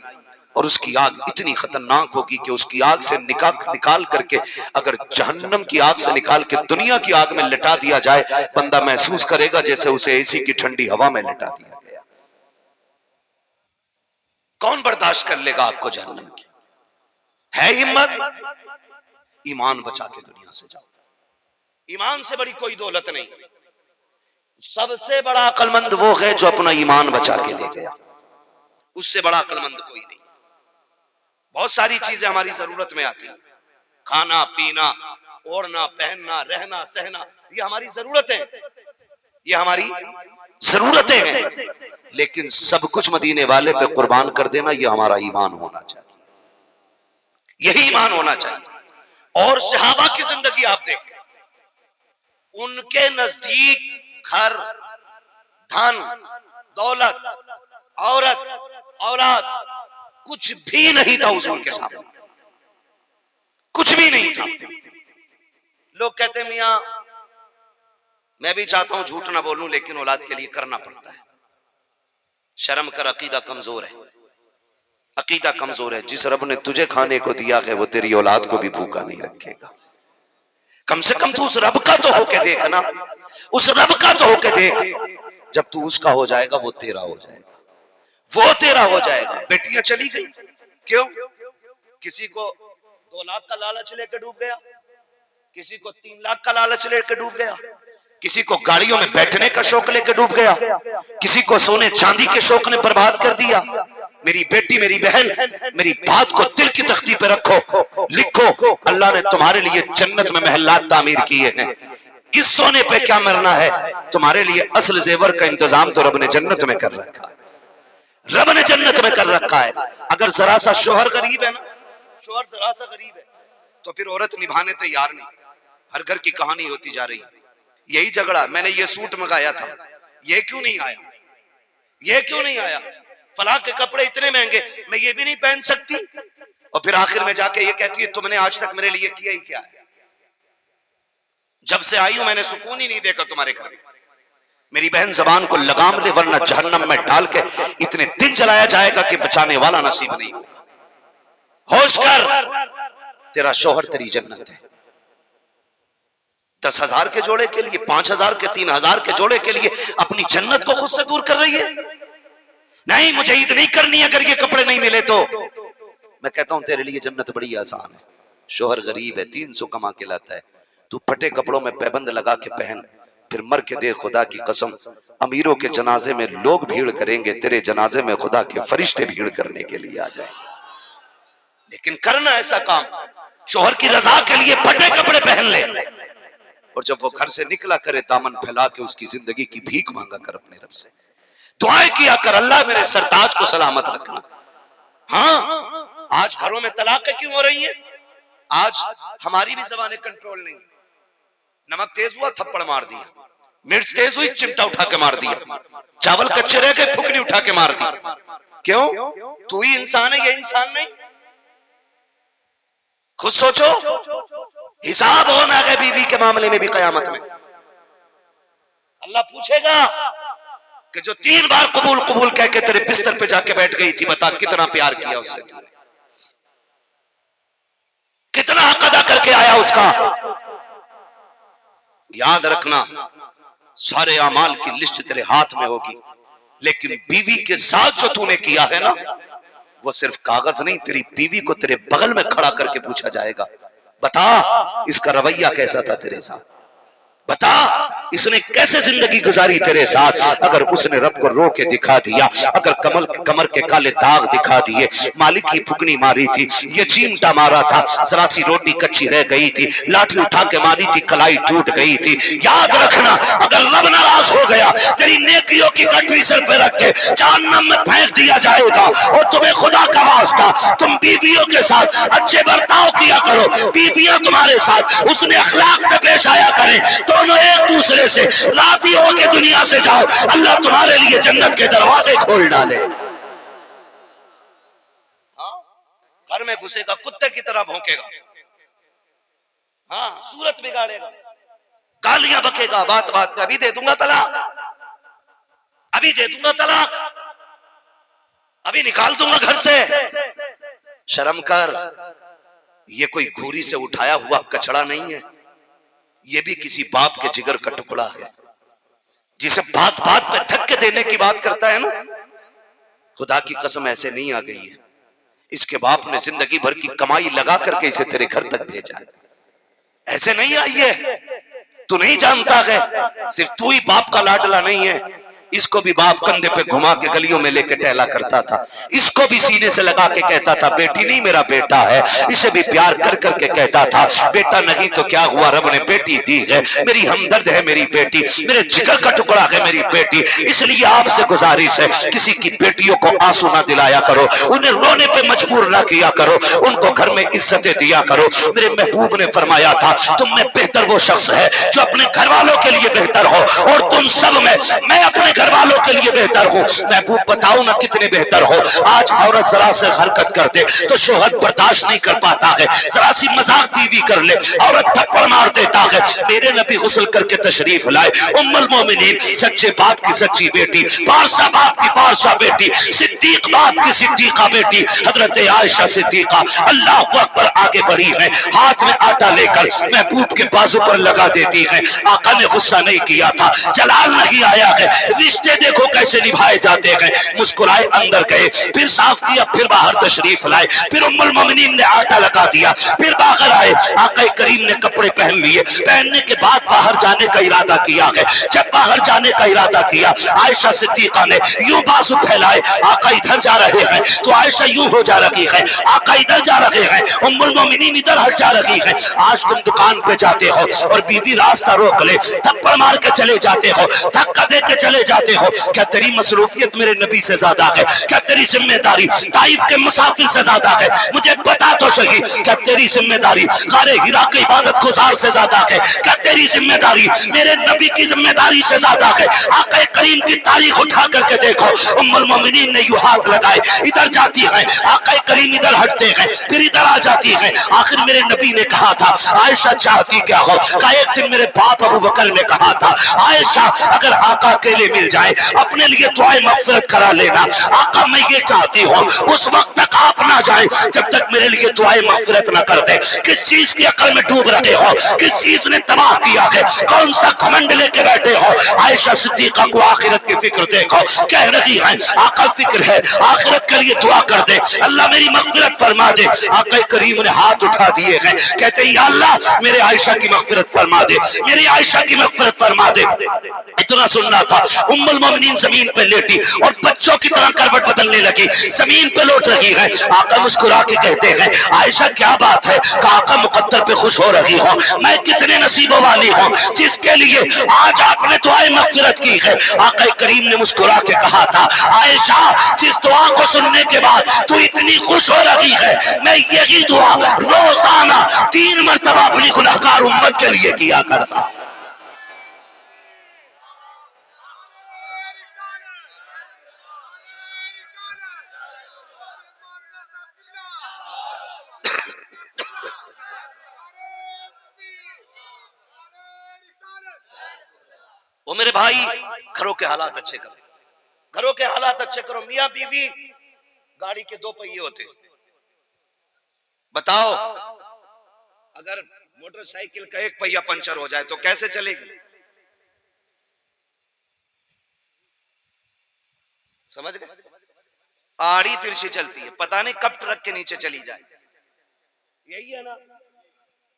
और उसकी आग इतनी खतरनाक होगी कि उसकी आग से निकाल करके, अगर जहन्नम की आग से निकाल के दुनिया की आग में लिटा दिया जाए, बंदा महसूस करेगा जैसे उसे एसी की ठंडी हवा में लिटा दिया गया। कौन बर्दाश्त कर लेगा आग को जहन्नम की? है हिम्मत, ईमान बचा के दुनिया से जाओ। ईमान से बड़ी कोई दौलत नहीं। सबसे बड़ा अक्लमंद वो है जो अपना ईमान बचा के ले गया, उससे बड़ा अक्लमंद कोई नहीं। बहुत सारी चीजें हमारी जरूरत में आती हैं, खाना पीना, ओढ़ना पहनना, रहना सहना, ये हमारी जरूरतें हैं, ये हमारी जरूरतें हैं। लेकिन सब कुछ मदीने वाले पे कुर्बान कर देना, ये हमारा ईमान होना चाहिए, यही ईमान होना चाहिए। और सहाबा की जिंदगी आप देखें, उनके नजदीक घर, धन, दौलत, औरत, औलाद कुछ भी नहीं था हुजूर के सामने, कुछ भी नहीं था। लोग कहते हैं मियां मैं भी चाहता हूं झूठ ना बोलूं, लेकिन औलाद के लिए करना पड़ता है। शर्म कर, अकीदा कमजोर है, अकीदा कमजोर है। जिस रब ने तुझे खाने को दिया है वो तेरी औलाद को भी भूखा नहीं रखेगा। कम से कम तू उस रब का तो होके देख ना, उस रब का तो होके देख। जब तू उसका हो जाएगा वो तेरा हो जाएगा, वो तेरा हो जाएगा। बेटियां चली गई, क्यों? किसी को 2 लाख का लालच लेकर डूब गया, किसी को 3 लाख का लालच लेकर डूब गया, किसी को गाड़ियों में बैठने का शौक लेकर डूब गया, किसी को सोने चांदी के शौक ने बर्बाद कर दिया। मेरी बेटी, मेरी बहन, मेरी बात को दिल की तख्ती पे रखो, लिखो, अल्लाह ने तुम्हारे लिए जन्नत में महल्लात तामीर किए हैं। इस सोने पे क्या मरना है, तुम्हारे लिए असल जेवर का इंतजाम तो रब ने जन्नत में कर रखा है, रब ने जन्नत में कर रखा है। अगर जरा सा शोहर गरीब है ना, शोहर जरा सा गरीब है, तो फिर औरत निभाने तैयार नहीं। हर घर की कहानी होती जा रही है। यही झगड़ा, मैंने ये सूट मंगाया था, ये क्यों नहीं आया, ये क्यों नहीं आया, फलां के कपड़े इतने महंगे, मैं ये भी नहीं पहन सकती। और फिर आखिर में जाके ये कहती है तुमने आज तक मेरे लिए किया ही क्या है, जब से आई हूं मैंने सुकून ही नहीं देखा तुम्हारे घर में। मेरी बहन जबान को लगाम ले, वरना जहन्नम में डाल के इतने दिन जलाया जाएगा कि बचाने वाला नसीब नहीं होगा। होश कर, तेरा शौहर तेरी जन्नत है। 10,000 के जोड़े के लिए, 5,000 के, 3,000 के जोड़े के लिए अपनी जन्नत को खुद से दूर कर रही है। नहीं, मुझे ईद नहीं करनी अगर ये कपड़े नहीं मिले तो। मैं कहता हूं तेरे लिए जन्नत बड़ी आसान है। शौहर गरीब है, 300 कमा के लाता है, तू फटे कपड़ों में पैबंद लगा के पहन, फिर मर के दे खुदा की कसम, अमीरों के जनाजे में लोग भीड़ करेंगे, तेरे जनाजे में खुदा के फरिश्ते भीड़ करने के लिए आ जाएंगे। लेकिन करना ऐसा काम, शोहर की रजा के लिए फटे कपड़े पहन ले, और जब वो घर से निकला करे दामन फैला के उसकी जिंदगी की भीख मांगा कर अपने रब से, दुआएं किया कर, अल्लाह मेरे सरताज को सलामत रखना। हाँ, आज घरों में तलाकें क्यों हो रही हैं? आज हमारी भी ज़बान कंट्रोल नहीं। नमक तेज हुआ थप्पड़ मार दिया, मिर्च तेज हुई चिमटा उठा के मार दिया, चावल कच्चे रह गए फुकनी उठा के मार दी। क्यों? तू ही इंसान है, ये इंसान नहीं? खुद सोचो, हिसाब होना है बीवी के मामले में भी कयामत में। अल्लाह पूछेगा कि जो 3 बार कबूल कबूल कह के तेरे बिस्तर पे जाके बैठ गई थी, बता कितना प्यार किया उससे, कितना हक अदा करके आया उसका। याद रखना, सारे अमाल की लिस्ट तेरे हाथ में होगी, लेकिन बीवी के साथ जो तूने किया है ना, वो सिर्फ कागज नहीं, तेरी बीवी को तेरे बगल में खड़ा करके पूछा जाएगा, बता इसका रवैया कैसा था तेरे साथ, बता इसने कैसे जिंदगी गुजारी तेरे साथ। अगर उसने रब को रो के दिखा दिया, अगर कमर के काले दाग दिखा दिए, मालिक की फुकनी मारी थी, ये चिमटा मारा था, जरा सी रोटी कच्ची रह गई थी, लाठी उठा के मारी थी, कलाई टूट गई थी, याद रखना अगर रब नाराज हो गया, तेरी नेकियों की गठरी सर पे रख के जहन्नम में फेंक दिया जाएगा। और तुम्हें खुदा का वास्ता, तुम बीवियों के साथ अच्छे बर्ताव किया करो, बीवियां तुम्हारे साथ उसने अखलाक से पेश आया करें, दोनों एक दूसरे से राजी होकर दुनिया से जाओ, अल्लाह तुम्हारे लिए जन्नत के दरवाजे खोल डाले। हाँ, घर में घुसेगा कुत्ते की तरह भौंकेगा, हाँ सूरत बिगाड़ेगा, गालियां बकेगा, बात बात पे अभी दे दूंगा तलाक, अभी दे दूंगा तलाक, अभी निकाल दूंगा घर से। शर्म कर, ये कोई घूरी से उठाया हुआ कचड़ा नहीं है, ये भी किसी बाप के जिगर का टुकड़ा है, जिसे बात बात पे धक्के देने की बात करता है ना, खुदा की कसम ऐसे नहीं आ गई है। इसके बाप ने जिंदगी भर की कमाई लगा करके इसे तेरे घर तक भेजा है, ऐसे नहीं आई है। तू नहीं जानता है, सिर्फ तू ही बाप का लाडला नहीं है, इसको भी बाप कंधे पे घुमा के गलियों में लेके टहला करता था, इसको भी सीने से लगा के कहता था बेटी नहीं मेरा बेटा है, इसे भी प्यार कर करके कहता था बेटा नहीं तो क्या हुआ, रब ने बेटी दी है, मेरी हमदर्द है मेरी बेटी, मेरे जिगर का टुकड़ा है मेरी बेटी। इसलिए आपसे गुजारिश है, किसी की बेटियों को आंसू ना दिलाया करो, उन्हें रोने पे मजबूर ना किया करो, उनको घर में इज्जतें दिया करो। मेरे महबूब ने फरमाया था तुम में बेहतर वो शख्स है जो अपने घर वालों के लिए बेहतर हो, और तुम सब में मैं अपने घर वालों के लिए बेहतर हूँ। महबूब बताओ ना कितने बेहतर हो। आज औरत जरा से हरकत कर दे तो शोहर बर्दाश्त नहीं कर पाता है, जरा सी मजाक बीवी कर ले औरत थप्पड़ मार देता है। मेरे नबी गुस्ल करके तशरीफ लाए, उम्मुल मोमिनीन सच्चे बाप की सच्ची बेटी, पारसा बाप की पारसा बेटी, सिद्दीक बाप की सिद्दीका बेटी हजरत आयशा सिद्दीका अल्लाह अकबर आगे बढ़ी है, हाथ में आटा लेकर महबूब के बाजू पर लगा देती है। आका ने गुस्सा नहीं किया था, जलाल नहीं आया है, रिश्ते देखो कैसे निभाए जाते हैं। मुस्कुराए अंदर गए, फिर साफ किया, फिर बाहर तशरीफ लाए, फिर उम्मुल मोमिनीन ने आटा लगा दिया, फिर बाहर आए, आका करीम ने कपड़े पहन लिए, पहनने के बाद बाहर जाने का इरादा किया है। जब बाहर जाने का इरादा किया, आयशा सिद्दीका ने यूं बाजू फैलाए, आका इधर जा रहे हैं तो आयशा यूं हो जा रही है, आका इधर जा रहे हैं, उम्मुल मोमिनीन इधर हट जा रही है। आज तुम दुकान पे जाते हो और बीवी रास्ता रोक ले, थप्पड़ मार के चले जाते हो, धक्का दे के चले जाते हो, क्या तेरी मसरूफियत मेरे नबी से ज्यादा है? क्या तेरी जिम्मेदारी ताइफ के मुसाफिर से ज्यादा है? मुझे बता तो सही, क्या तेरी जिम्मेदारी गारे हिरा के इबादत गुजार से ज्यादा है? क्या तेरी जिम्मेदारी मेरे नबी की जिम्मेदारी से ज्यादा है? आका करीम की तारीख उठा करके देखो, उम्मुल मोमिनीन ने यूं हाथ लगाए, इधर जाती है, आका करीम इधर हटते हैं, फिर इधर आ जाती है। आखिर मेरे नबी ने कहा था आयशा चाहती क्या हो? का एक दिन मेरे बाप अबू बकर ने कहा था आयशा अगर आका अकेले मिल मिल जाए, अपने लिए दुआए मगफिरत करा लेना। आका मैं ये चाहती हूँ उस वक्त तक आप ना जाए जब तक मेरे लिए दुआए मगफिरत ना कर दे। किस चीज की अकल में डूब रहे हो, किस चीज ने तबाह किया है, कौन सा घमंड लेके बैठे हो। आयशा सिद्दीका को आखिरत की फिक्र देखो, कह रही है आका फिक्र है आखिरत के लिए, दुआ कर दे अल्लाह मेरी मगफिरत फरमा दे। आका करीम ने हाथ उठा दिए हैं, कहते हैं या अल्लाह मेरे आयशा की मगफिरत फरमा दे, मेरी आयशा की मगफिरत फरमा दे। इतना सुनना था, उम्मुल मोमिनीन जमीन पे लेटी और बच्चों की तरह करवट बदलने लगी, जमीन पे लौट रही है। आका मुस्कुरा के कहते हैं आयशा क्या बात है, आका मुकद्दर पे खुश हो रही हो, मैं कितने नसीबों वाली हूँ जिसके लिए आज आपने दुआए मगफिरत की है। आका करीम ने मुस्कुरा के कहा था आयशा जिस दुआ को सुनने के बाद तू इतनी खुश हो रही है, मैं यही दुआ रोजाना 3 मरतबा अपनी गुनहगार उम्मत के लिए किया करता। वो मेरे भाई घरों के हालात अच्छे करो, घरों के हालात अच्छे करो। मियां बीवी गाड़ी के 2 पहिए होते, बताओ अगर मोटरसाइकिल का एक पहिया पंचर हो जाए तो कैसे चलेगी, समझ गए? आड़ी तिरछी चलती है, पता नहीं कब ट्रक के नीचे चली जाए। यही है ना,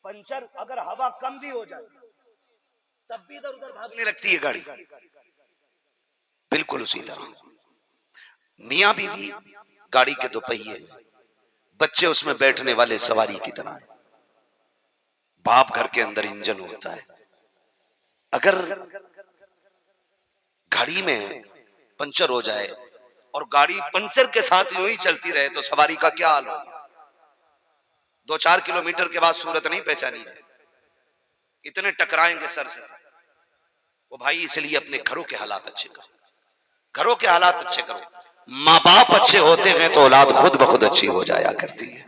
पंचर अगर हवा कम भी हो जाए तब भी इधर उधर भागने लगती है गाड़ी। बिल्कुल उसी तरह मियां बीवी गाड़ी के 2 पहिए, बच्चे उसमें बैठने वाले सवारी की तरह है। बाप घर के अंदर इंजन होता है। अगर गाड़ी में पंचर हो जाए और गाड़ी पंचर के साथ यूं ही चलती रहे तो सवारी का क्या हाल होगा। 2-4 किलोमीटर के बाद सूरत नहीं पहचानी जाए, इतने टकराएंगे सर से सर। वो भाई इसलिए अपने घरों के हालात अच्छे करो, घरों के हालात अच्छे करो। माँ बाप अच्छे होते हैं तो औलाद खुद ब खुद अच्छी हो जाया करती है,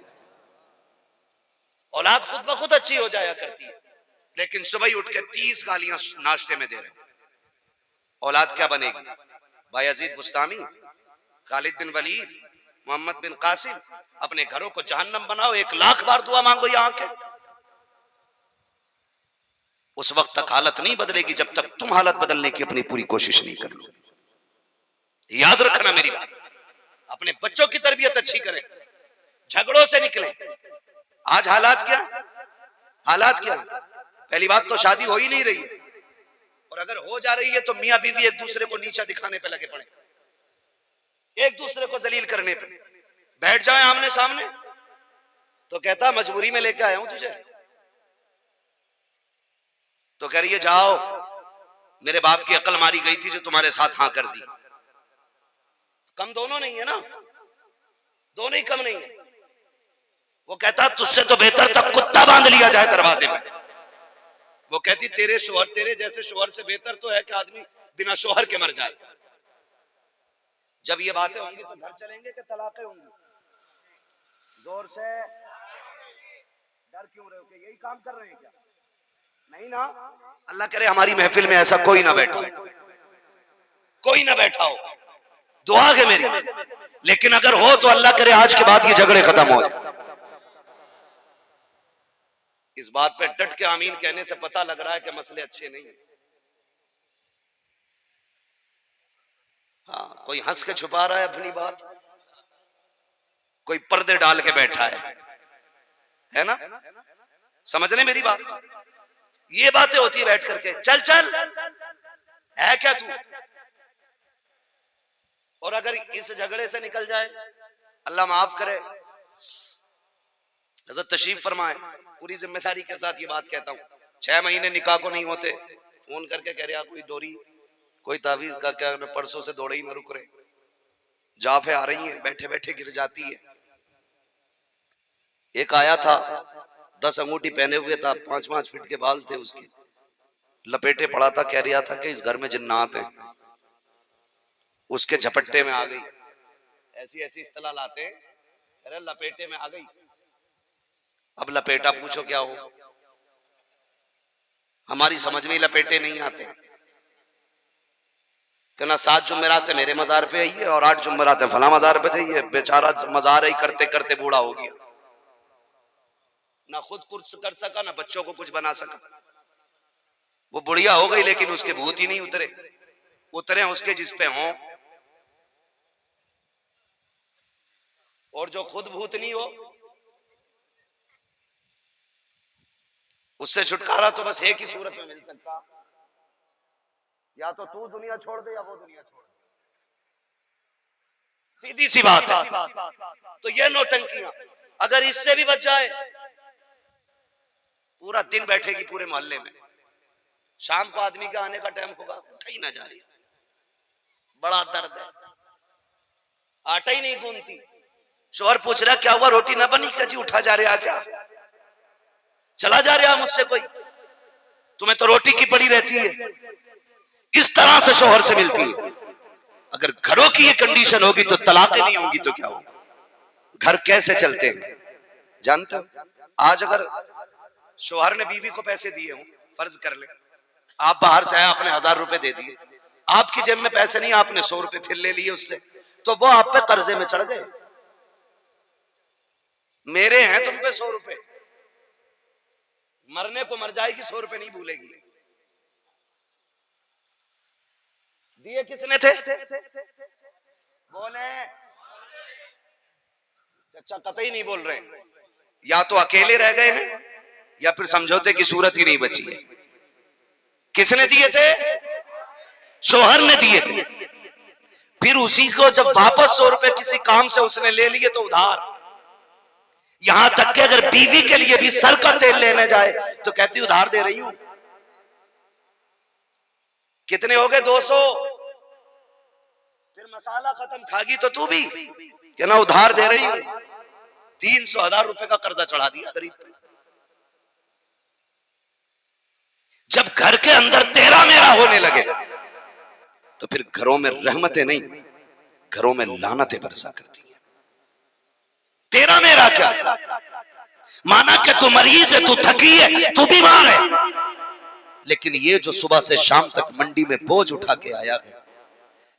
औलाद खुद ब खुद अच्छी हो जाया करती है। लेकिन सुबह उठ के 30 गालियां नाश्ते में दे रहे, औलाद क्या बनेगी। बायजीद बुस्तामी, खालिद बिन वलीद, मोहम्मद बिन कासिम, अपने घरों को जहन्नम बनाओ, 1 लाख बार दुआ मांगो यहाँ के, उस वक्त तक हालत नहीं बदलेगी जब तक तुम हालत बदलने की अपनी पूरी कोशिश नहीं कर लो। याद रखना मेरी बात, अपने बच्चों की तरबियत अच्छी करें, झगड़ों से निकलें। आज हालात क्या, हालात क्या, पहली बात तो शादी हो ही नहीं रही है, और अगर हो जा रही है तो मियां बीवी एक दूसरे को नीचा दिखाने पे लगे पड़े, एक दूसरे को जलील करने पे। बैठ जाए आमने सामने तो कहता मजबूरी में लेके आया हूं तुझे, तो कह रही है जाओ मेरे बाप की अकल मारी गई थी जो तुम्हारे साथ हां कर दी। कम दोनों नहीं है ना, दोनों ही कम नहीं है। वो कहता तुझसे तो बेहतर तक कुत्ता बांध लिया जाए दरवाजे पे। वो कहती तेरे शोहर, तेरे जैसे शोहर से बेहतर तो है कि आदमी बिना शोहर के मर जाए। जब ये बातें होंगी तो घर चलेंगे कि तलाकें होंगी। जोर से डर क्यों रहे हो, कि यही काम कर रहे हैं क्या? नहीं ना, अल्लाह करे हमारी महफिल में ऐसा कोई ना बैठा, कोई ना बैठा हो, दुआ है मेरी। लेकिन अगर हो तो अल्लाह करे आज के बाद ये झगड़े खत्म हो जाए। इस बात पे डट के आमीन कहने से पता लग रहा है कि मसले अच्छे नहीं है। हाँ, कोई हंस के छुपा रहा है अपनी बात, कोई पर्दे डाल के बैठा है ना, समझ ले मेरी बात। ये बातें होती है बैठ करके, चल चल है क्या तू। और अगर इस झगड़े से निकल जाए, अल्लाह माफ करे, हज़रत तशरीफ फरमाए, पूरी जिम्मेदारी के साथ ये बात कहता हूँ, 6 महीने निकाह को नहीं होते, फोन करके कह रहे कोई डोरी कोई तावीज का क्या, परसों से दौड़े ही ना रुक रहे, जाफे आ रही हैं, बैठे बैठे गिर जाती है। एक आया था 10 अंगूठी पहने हुए था, 5-5 फीट के बाल थे उसके, लपेटे पड़ा था, कह रहा था कि इस घर में जिन्नात हैं। उसके झपट्टे में आ गई, ऐसी ऐसी इस्तेलाह लाते, अरे लपेटे में आ गई। अब लपेटा पूछो क्या हो, हमारी समझ में लपेटे नहीं आते। कि ना 7 जुमेरातें मेरे मजार पे आइए और 8 जुमेरातें फला मजार पे जाइए। बेचारा मजार ही करते करते बूढ़ा हो गया, ना खुद कुछ कर सका ना बच्चों को कुछ बना सका। वो बुढ़िया हो गई लेकिन उसके भूत ही नहीं उतरे, उतरे उसके जिस पे हों। और जो खुद भूत नहीं हो उससे छुटकारा तो बस एक ही सूरत में मिल सकता, या तो तू दुनिया छोड़ दे या वो दुनिया छोड़ दे। सीधी सी बात है। तो ये नौटंकियां अगर इससे भी बच जाए, पूरा दिन बैठेगी पूरे मोहल्ले में। शाम को आदमी का आने का टाइम होगा, उठा ही ना जा रही, बड़ा दर्द है, आटा ही नहीं गूंथती। शोहर पूछ रहा क्या हुआ, रोटी ना बनी क्या जी? उठा जा रहा क्या? चला जा रहा मुझसे कोई? तुम्हें तो रोटी की पड़ी रहती है। इस तरह से शोहर से मिलती है। अगर घरों की ये कंडीशन होगी तो तलाकें नहीं होंगी तो क्या होगा? घर कैसे चलते हैं जानते हो? आज अगर शोहर ने बीवी को पैसे दिए हों, फर्ज कर ले आप बाहर से आए, आपने 1000 रुपए दे दिए, आपकी जेब में पैसे नहीं, आपने 100 रुपए फिर ले लिए उससे, तो वो आप पे कर्जे में चढ़ गए। मेरे हैं तुम पे 100 रुपए, मरने को मर जाएगी, 100 रुपए नहीं भूलेगी। दिए किसने थे? बोले चाचा कतई नहीं बोल रहे, या तो अकेले रह गए हैं या फिर समझौते की सूरत ही नहीं बची है। किसने दिए थे? शोहर ने दिए थे। फिर उसी को जब वापस 100 रुपए किसी काम से उसने ले लिए तो उधार। यहां तक कि अगर बीवी के लिए भी सर का तेल लेने जाए तो कहती उधार दे रही हूं। कितने हो गए? 200। फिर मसाला खत्म, खागी तो तू भी कि ना उधार दे रही हूं। 300,000 रुपए का कर्जा चढ़ा दिया गरीब पे। जब घर के अंदर तेरा मेरा होने लगे तो फिर घरों में रहमतें नहीं, घरों में लानतें बरसा करती है। तेरा मेरा क्या, माना कि तू मरीज है, तू थकी है, तू बीमार है, लेकिन ये जो सुबह से शाम तक मंडी में बोझ उठा के आया है,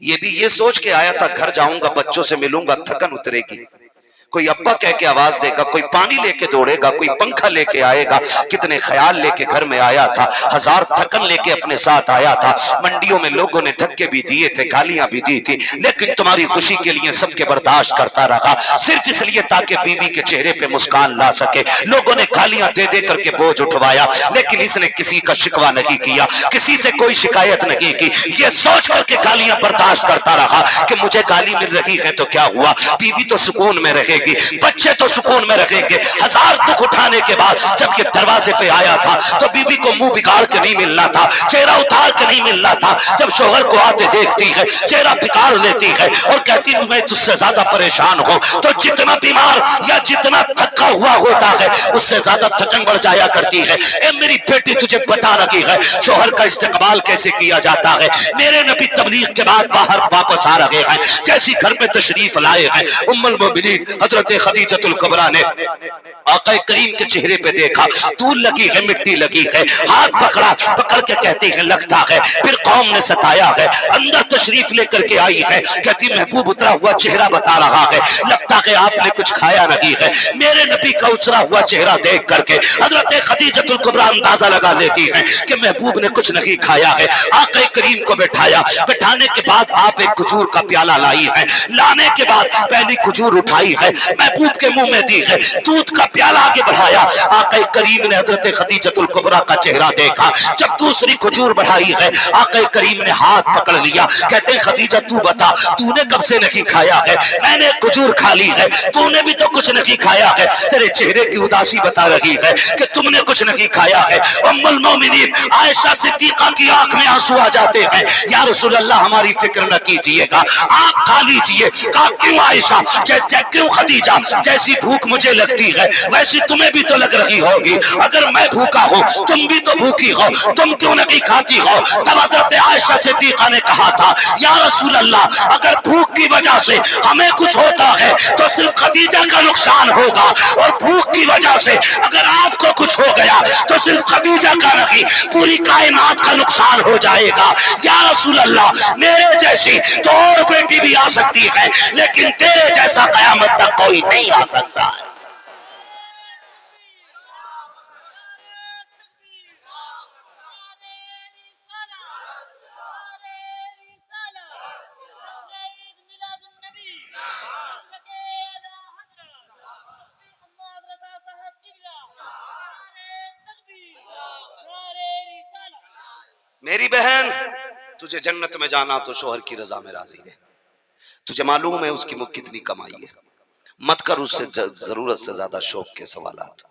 ये भी ये सोच के आया था घर जाऊंगा, बच्चों से मिलूंगा, थकन उतरेगी। कोई अब्बा कह के आवाज देगा, कोई पानी लेके दौड़ेगा, कोई पंखा लेके आएगा। कितने ख्याल लेके घर में आया था, 1000 थकन लेके अपने साथ आया था। मंडियों में लोगों ने धक्के भी दिए थे, गालियां भी दी थी, लेकिन तुम्हारी खुशी के लिए सबके बर्दाश्त करता रहा, सिर्फ इसलिए ताकि बीवी के चेहरे पे मुस्कान ला सके। लोगों ने गालियां दे दे करके बोझ उठवाया, लेकिन इसने किसी का शिकवा नहीं किया, किसी से कोई शिकायत नहीं की। ये सोच करके गालियां बर्दाश्त करता रहा कि मुझे गाली मिल रही है तो क्या हुआ, बीवी तो सुकून में रहेगी, बच्चे तो सुकून में रहेंगे। 1000 दुख उठाने के बाद जब ये दरवाजे पे आया था तो बीवी को मुंह बिगाड़ के नहीं मिलना था, चेहरा उतार के नहीं मिलना था। जब शोहर को आते देखती है, चेहरा बिगाड़ लेती है और कहती मैं तुझसे ज्यादा परेशान हूं, तो जितना बीमार या जितना थका हुआ होता है उससे ज्यादा थकन बढ़ जाया करती है। ए मेरी बेटी तुझे पता लगी है शोहर का इस्तेमाल कैसे किया जाता है। मेरे नबी तबलीग के बाद बाहर वापस आ रहे हैं, जैसी घर में तशरीफ लाए हैं, उम्मुल मोमिनीन हजरत खदीजतुल कुबरा ने आका करीम के चेहरे पे देखा, धूल लगी है, मिट्टी लगी है, हाथ पकड़ा, पकड़ के कहती है लगता है फिर कौम ने सताया है। अंदर तशरीफ लेकर के आई है, कहती महबूब उतरा हुआ चेहरा बता रहा है, लगता है आपने कुछ खाया नहीं है। मेरे नबी का उतरा हुआ चेहरा देख करके हजरत खदीजतुल कुबरा अंदाजा लगा लेती है कि महबूब ने कुछ नहीं खाया है। आका करीम को बैठाया, बैठाने के बाद आप एक खजूर का प्याला लाई है, लाने के बाद पहली खजूर उठाई है, महबूब के मुंह में दी है, दूध का प्याला आगे बढ़ाया। आका करीम ने हजरत खदीजतुल कुबरा का चेहरा देखा, जब दूसरी खजूर बढ़ाई है आका करीम ने हाथ पकड़ लिया, कहते खदीजा तू बता तूने कब से नहीं खाया है? मैंने खजूर खा ली है, तूने भी तो कुछ नहीं खाया है, तेरे चेहरे की उदासी बता रही है कि तुमने कुछ नहीं खाया है। उम्मुल मोमिनीन आयशा सिद्दीका की आंख में आंसू आ जाते हैं, या रसूल अल्लाह हमारी फिक्र न कीजिएगा, आप खा लीजिए। कहा क्यों आयशा? क्यों खदीजा जैसी भूख मुझे लगती है वैसी तुम्हें भी तो लग रही होगी। अगर मैं भूखा हूँ तुम भी तो भूखी हो, तुम क्यों नहीं खाती हो? तब हज़रत आयशा सिद्दीक़ा ने कहा था, या रसूल अल्लाह, अगर भूख की वजह से हमें कुछ होता है तो सिर्फ खदीजा का नुकसान होगा, और भूख की वजह से अगर आपको कुछ हो गया तो सिर्फ खदीजा का नहीं पूरी कायनात का नुकसान हो जाएगा। या रसूल अल्लाह, मेरे जैसी तो और बेटी भी आ सकती है, लेकिन तेरे जैसा कयामत तक कोई नहीं आ सकता है। मेरी बहन, तुझे जन्नत में जाना तो शोहर की रजा में राजी रहे। तुझे मालूम है उसकी मुख कितनी कमाई है, मत कर उससे जरूरत से ज्यादा शौक के सवालात।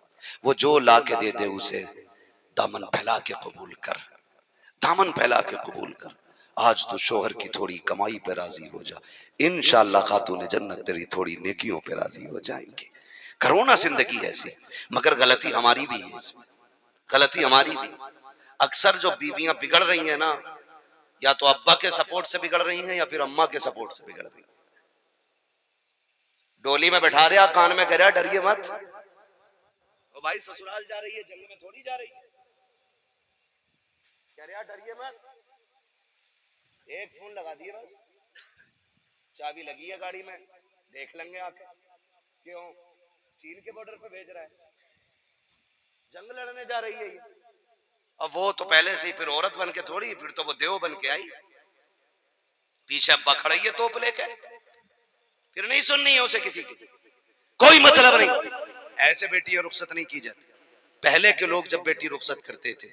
वो जो ला के दे दे उसे दामन फैला के कबूल कर, दामन फैला के कबूल कर। आज तो शोहर की थोड़ी कमाई पे राजी हो जा, इंशाअल्लाह खातून जन्नत तेरी थोड़ी नेकियों पे राजी हो जाएंगे। करो ना जिंदगी ऐसी, मगर गलती हमारी भी है इसमें, गलती हमारी भी। अक्सर जो बीवियां बिगड़ रही हैं ना, या तो अब्बा के सपोर्ट से बिगड़ रही हैं या फिर अम्मा के सपोर्ट से बिगड़ रही हैं। डोली में बैठा रहा, कान में कह रहा डरिए मत, ओ भाई ससुराल जा रही है, जंग में थोड़ी जा रही है। कह रहा डरिए मत, एक फोन लगा दिए बस, चाबी लगी है गाड़ी में, देख लेंगे आके। क्यों? चीन के बॉर्डर पे भेज रहा है, जंग लड़ने जा रही है ये। अब वो तो पहले से ही फिर औरत बन के थोड़ी, फिर तो वो देव बन के आई, पीछे अब्बा खड़ा ही है तोप लेके, फिर नहीं सुननी है उसे किसी की, कोई मतलब नहीं। ऐसे बेटी रुखसत नहीं की जाती। पहले के लोग जब बेटी रुखसत करते थे,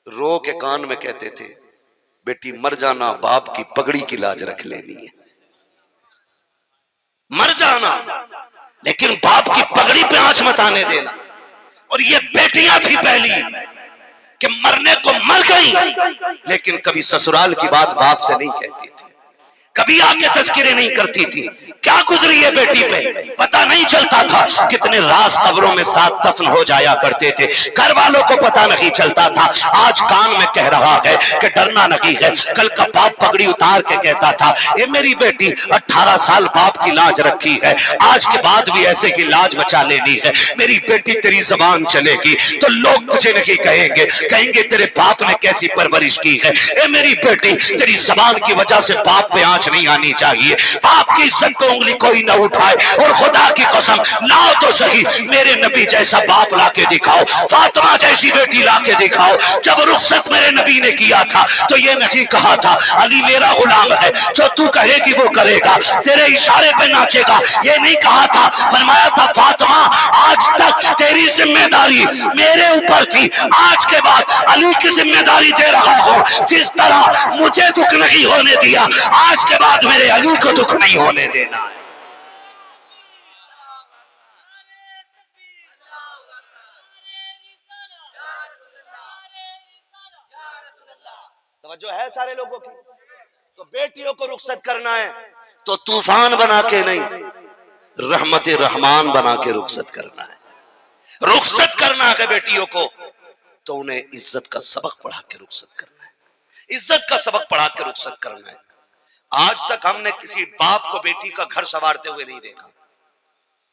रो के कान में कहते थे, बेटी मर जाना, बाप की पगड़ी की लाज रख लेनी है, मर जाना लेकिन बाप की पगड़ी पे आंच मत आने देना। और ये बेटियां थी पहली कि मरने को मर गई, लेकिन कभी ससुराल की बात बाप से नहीं कहती थी, कभी आके तस्करे नहीं करती थी। क्या गुजरी है बेटी पे पता नहीं चलता था, कितने राज कब्रों में साथ दफन हो जाया करते थे, घर वालों को पता नहीं चलता था। आज कान में कह रहा है कि डरना नहीं है। कल का बाप पगड़ी उतार के कहता था, ये मेरी बेटी 18 साल बाप की लाज रखी है, आज के बाद भी ऐसे की लाज बचा लेनी है। मेरी बेटी तेरी जबान चलेगी तो लोग तुझे नहीं कहेंगे, कहेंगे तेरे बाप ने कैसी परवरिश की है। ए मेरी बेटी, तेरी जबान की वजह से बाप पे नहीं आनी चाहिए, बाप की इज्जत को उंगली कोई ना उठाए। और खुदा की कसम, लाओ तो सही मेरे नबी जैसा बाप लाके दिखाओ, फातिमा जैसी बेटी लाके दिखाओ। जब रुखसत मेरे नबी ने किया था तो ये नहीं कहा था अली मेरा गुलाम है, जो तू कहेगी वो करेगा, तेरे इशारे पे नाचेगा, ये नहीं कहा था। फरमाया था फातिमा, आज तक तेरी जिम्मेदारी मेरे ऊपर थी, आज के बाद अली की जिम्मेदारी दे रहा हूं। जिस तरह मुझे दुख नहीं होने दिया, आज के बाद मेरे अली को दुख नहीं होने देना है। तवज्जो है सारे लोगों की। तो बेटियों को रुखसत करना है तो तूफान बना के नहीं, रहमत रहमान बना के रुखसत करना है। रुखसत करना है बेटियों को तो उन्हें इज्जत का सबक पढ़ा के रुखसत करना है, इज्जत का सबक पढ़ा के रुखसत करना है। आज तक हमने किसी बाप को बेटी का घर संवारते हुए नहीं देखा,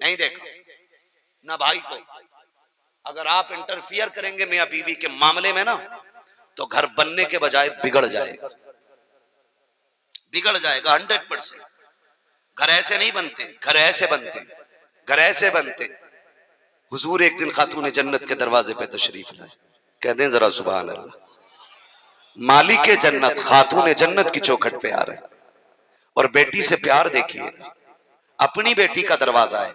नहीं देखा ना भाई को। अगर आप इंटरफियर करेंगे मियां बीवी के मामले में ना, तो घर बनने के बजाय बिगड़ जाएगा, बिगड़ जाएगा 100%। घर ऐसे नहीं बनते, घर ऐसे बनते, घर ऐसे बनते। हुजूर एक दिन खातून जन्नत के दरवाजे पे तशरीफ लाए, कह दें जरा सुभान अल्लाह। मालिक जन्नत खातून जन्नत की चौखट पे आ रहे, और बेटी से प्यार देखिए, अपनी बेटी का दरवाजा है।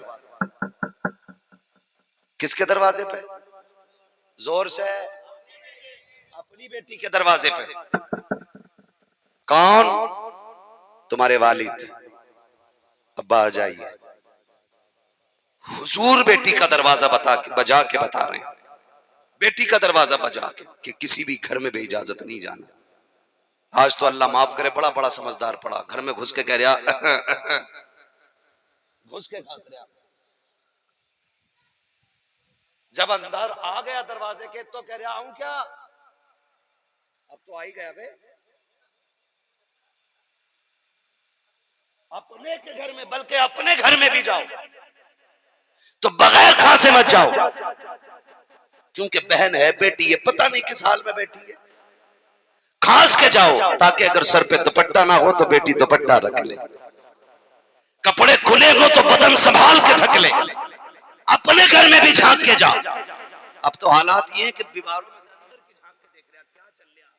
किसके दरवाजे पे? जोर से, अपनी बेटी के दरवाजे पे। कौन? तुम्हारे वालिद, अब्बा आ जाइए। हुजूर बेटी का दरवाजा बजा के बता रहे हैं, बेटी का दरवाजा बजा के कि किसी भी घर में बेइजाजत नहीं जाना। आज तो अल्लाह माफ करे, बड़ा बड़ा समझदार पड़ा, घर में घुस के कह रहा घुस के खास रहे आप। जब अंदर आ गया दरवाजे के तो कह रहा आऊं क्या, अब तो आ ही गया बे। अपने के घर में, बल्कि अपने घर में भी जाओ तो बगैर खांसे मत जाओ, क्योंकि बहन है, बेटी है, पता नहीं किस हाल में बैठी है। खांस के जाओ ताकि अगर सर पे दुपट्टा ना हो तो बेटी दुपट्टा रख ले, कपड़े खुले हो तो बदन संभाल के ढक ले, अपने घर में भी झांक के जाओ। अब तो हालात ये है कि दीवारों में से अंदर की झांक के देख रहे हैं क्या चल रहा है।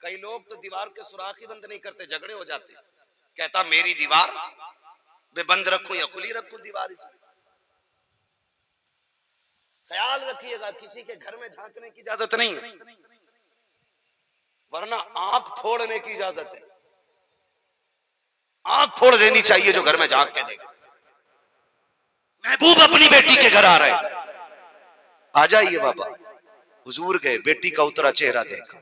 कई लोग तो दीवार के सुराख ही बंद नहीं करते, झगड़े हो जाते। कहता मेरी दीवार मैं बंद रखूं या खुली रखूं दीवार। इसमें ख्याल रखिएगा, किसी के घर में झांकने की इजाजत नहीं है, वरना आंख फोड़ने की इजाजत है। आंख फोड़ देनी चाहिए जो घर में झांक के देगा। महबूब अपनी बेटी के घर आ रहे हैं, आ जाइए बाबा। हुजूर गए, बेटी का उतरा चेहरा देखा।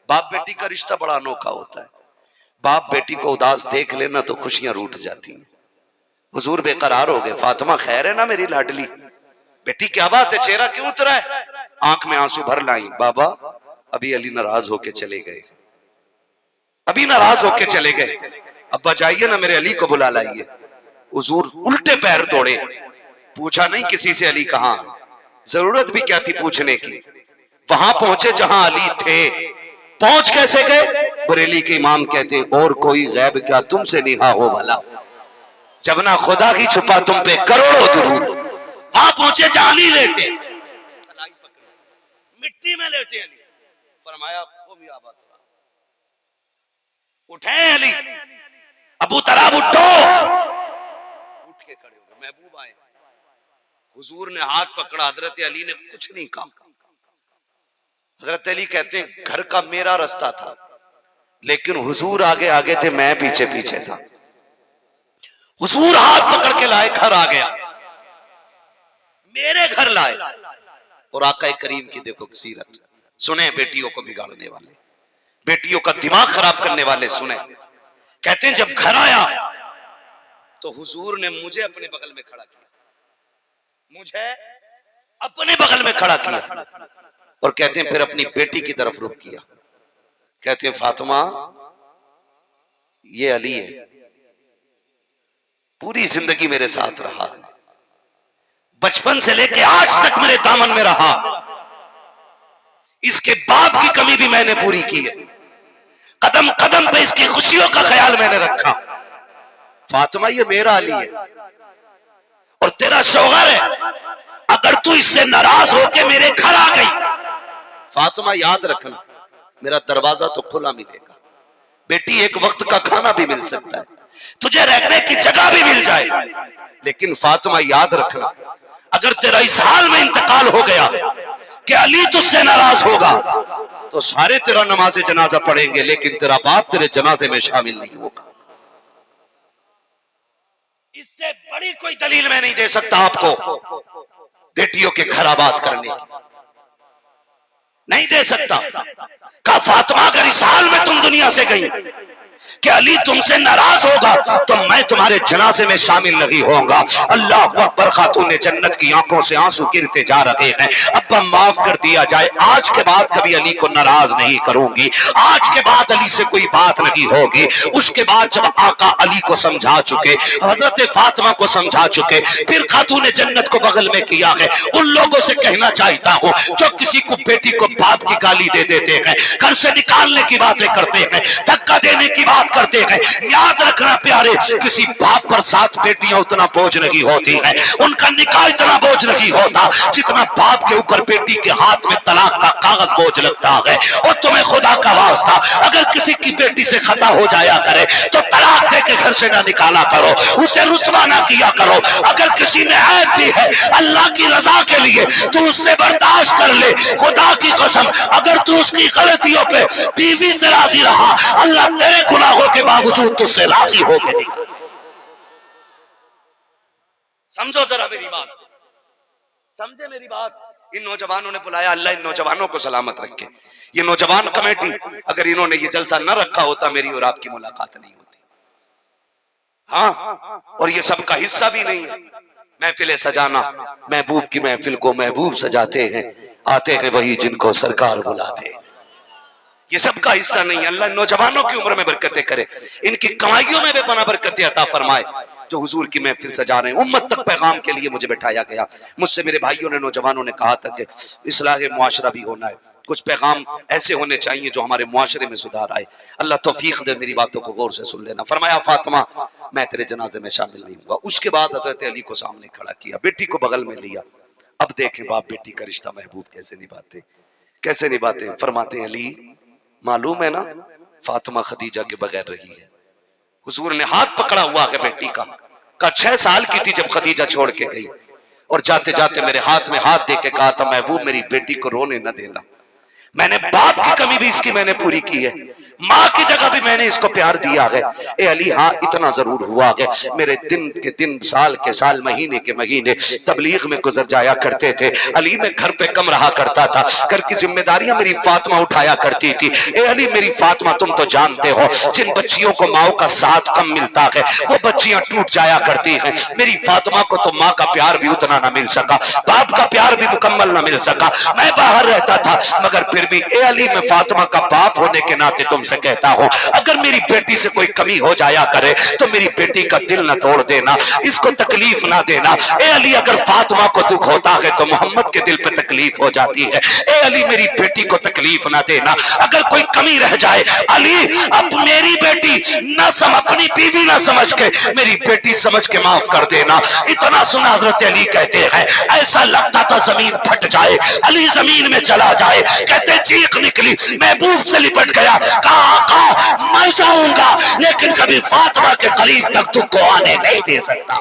बाप बेटी का रिश्ता बड़ा अनोखा होता है। बाप बेटी को उदास देख लेना तो खुशियां रूठ जाती हैं। हुजूर बेकरार हो गए, फातिमा खैर है ना मेरी लाडली? बेटी क्या बात है, चेहरा क्यों उतरा है? आंख में आंसू भर लाई। बाबा अभी अली नाराज होके चले गए, अभी नाराज होके चले गए। अब्बा जाइए ना, मेरे अली को बुला लाइए। हुजूर उल्टे पैर दौड़े, पूछा नहीं किसी से अली कहां, जरूरत भी क्या थी पूछने की। वहां पहुंचे जहां अली थे। पहुंच कैसे गए? बरेली के इमाम कहते हैं और कोई गैब क्या तुमसे निहा हो भला, जब ना खुदा की छुपा तुम पे करोड़ों दुरूद। वहां पहुंचे जहां अली लेटे, मिट्टी में लेटे अली। फरमाया वो भी आबाद हुआ, उठे अली, अबू तराब उठो। उठ के खड़े हो गए। महबूब आए, हुजूर ने हाथ पकड़ा, हजरत अली ने कुछ नहीं कहा। हजरत अली कहते हैं घर का मेरा रास्ता था, लेकिन हुजूर आगे आगे थे, मैं पीछे पीछे था। हुजूर हाथ पकड़ के लाए, घर आ गया, मेरे घर लाए। और आका करीम की देखो सीरत सुने, बेटियों को बिगाड़ने वाले, बेटियों का दिमाग खराब करने वाले सुने। कहते हैं जब घर आया तो हुजूर ने मुझे अपने बगल में खड़ा किया, मुझे अपने बगल में खड़ा किया। और कहते हैं फिर अपनी बेटी की तरफ रुख किया। कहते हैं फातिमा ये अली है, पूरी जिंदगी मेरे साथ रहा, बचपन से लेके आज तक मेरे दामन में रहा, इसके बाप की कमी भी मैंने पूरी की है, कदम कदम पे इसकी खुशियों का ख्याल मैंने रखा। फातिमा ये मेरा अली है और तेरा शौहर है, अगर तू इससे नाराज होके मेरे घर आ गई, फातिमा याद रखना मेरा दरवाजा तो खुला मिलेगा। बेटी एक वक्त का खाना भी मिल सकता है, तुझे रहने की जगह भी मिल जाए, लेकिन फातिमा याद रखना अगर तेरा इस हाल में इंतकाल हो गया कि अली तुझसे नाराज होगा तो सारे तेरा नमाज जनाजा पढ़ेंगे, लेकिन तेरा बाप तेरे जनाजे में शामिल नहीं होगा। इससे बड़ी कोई दलील मैं नहीं दे सकता आपको बेटियों के घर आबाद करने की, नहीं दे सकता। कहा फातिमा अगर इस हाल में तुम दुनिया से गई कि अली तुमसे नाराज होगा तो मैं तुम्हारे जनाजे में शामिल नहीं होऊंगा। अल्लाह अकबर। खातून जन्नत की आंखों से आंसू गिरते जा रहे हैं। अब्बा माफ कर दिया जाए, आज के बाद कभी अली को नाराज नहीं करूंगी, आज के बाद अली से कोई बात नहीं होगी। उसके बाद जब आका अली को समझा चुके, हजरत फातिमा को समझा चुके, फिर खातून जन्नत को बगल में किया है। उन लोगों से कहना चाहता हूं जो किसी को बेटी को बाप की गाली दे देते हैं, घर से निकालने की बातें करते हैं, धक्का देने की बात करते हैं, याद रखना प्यारे किसी बाप पर 7 बेटियां उतना बोझ नहीं होती है, उनका निकाह इतना बोझ नहीं होता जितना बाप के ऊपर बेटी के हाथ में तलाक का कागज बोझ लगता है। और तुम्हें खुदा का वास्ता अगर किसी की बेटी से खता हो जाया करे तो तलाक दे के घर से ना निकाला करो, उसे रुस्वा ना किया करो। अगर किसी में ऐब भी है अल्लाह की रजा के लिए तू उससे बर्दाश्त कर ले। खुदा की कसम अगर तू उसकी गलतियों पे बीवी से राजी रहा, अल्लाह तेरे गुनाहों के बावजूद तुझसे राजी हो गई। समझो जरा मेरी बात, समझे मेरी बात। इन नौजवानों ने बुलाया, अल्लाह इन नौजवानों को सलामत रखे। ये नौजवान कमेटी अगर इन्होंने ये जलसा न रखा होता मेरी और आपकी मुलाकात नहीं होती। हाँ, और ये सबका हिस्सा भी नहीं है। महफिल सजाना, महबूब की महफिल को महबूब सजाते हैं, आते हैं वही जिनको सरकार बुलाते हैं। ये सबका हिस्सा नहीं है। अल्लाह नौजवानों की उम्र में बरकतें करे, इनकी कमाइयों में भी बना बरकतें अता फरमाए जो हुजूर की महफिल सजा रहे हैं। उम्मत तक पैगाम के लिए मुझे बैठाया गया। मुझसे मेरे भाइयों ने, नौजवानों ने कहा था कि इस्लाह मुआशरा भी होना है, कुछ पैगाम ऐसे होने चाहिए जो हमारे मुआशरे में सुधार आए। अल्लाह तौफीक दे, मेरी बातों को गौर से सुन लेना। फरमाया, फातिमा मैं तेरे जनाजे में शामिल नहीं हुआ। उसके बाद हजरत अली को सामने खड़ा किया, बेटी को बगल में लिया। अब देखें बाप बेटी का रिश्ता महबूब कैसे निभाते, कैसे निभाते। फरमाते, अली मालूम है ना फातिमा खदीजा के बगैर रही है। हुजूर ने हाथ पकड़ा हुआ है बेटी का 6 साल की थी जब खदीजा छोड़ के गई, और जाते जाते मेरे हाथ में हाथ दे के कहा था, महबूब मेरी बेटी को रोने न देना। मैंने बाप की कमी भी इसकी मैंने पूरी की है, माँ की जगह भी मैंने इसको प्यार दिया है। ए अली हाँ इतना जरूर हुआ है, मेरे दिन के दिन, साल के साल, महीने के महीने तबलीग में गुजर जाया करते थे। अली मैं घर पे कम रहा करता था, घर की जिम्मेदारियां मेरी फातिमा उठाया करती थी। ए अली मेरी फातिमा, तुम तो जानते हो जिन बच्चियों को माँ का साथ कम मिलता है वो बच्चियां टूट जाया करती हैं। मेरी फातिमा को तो माँ का प्यार भी उतना न मिल सका, बाप का प्यार भी मुकम्मल न मिल सका। मैं बाहर रहता था मगर फिर भी ए अली मैं फातिमा का बाप होने के नाते तुमसे कहता हूं, अगर मेरी बेटी से कोई कमी हो जाया करे तो मेरी बेटी का दिल न तोड़ देना, इसको तकलीफ ना देना। ए अली अगर फातिमा को दुख होता है तो मोहम्मद के दिल पे तकलीफ हो जाती है। ए अली मेरी बेटी को तकलीफ ना देना, अगर कोई कमी रह जाए अली अब मेरी बेटी न अपनी बीवी ना समझ के मेरी बेटी समझ के माफ कर देना। इतना सुना हजरत अली कहते हैं ऐसा लगता था जमीन फट जाए, अली जमीन में चला जाए। कहते चीख निकली, महबूब से लिपट गया, कहा आका मैं जाऊंगा लेकिन कभी फातिमा के करीब तक तुमको आने नहीं दे सकता।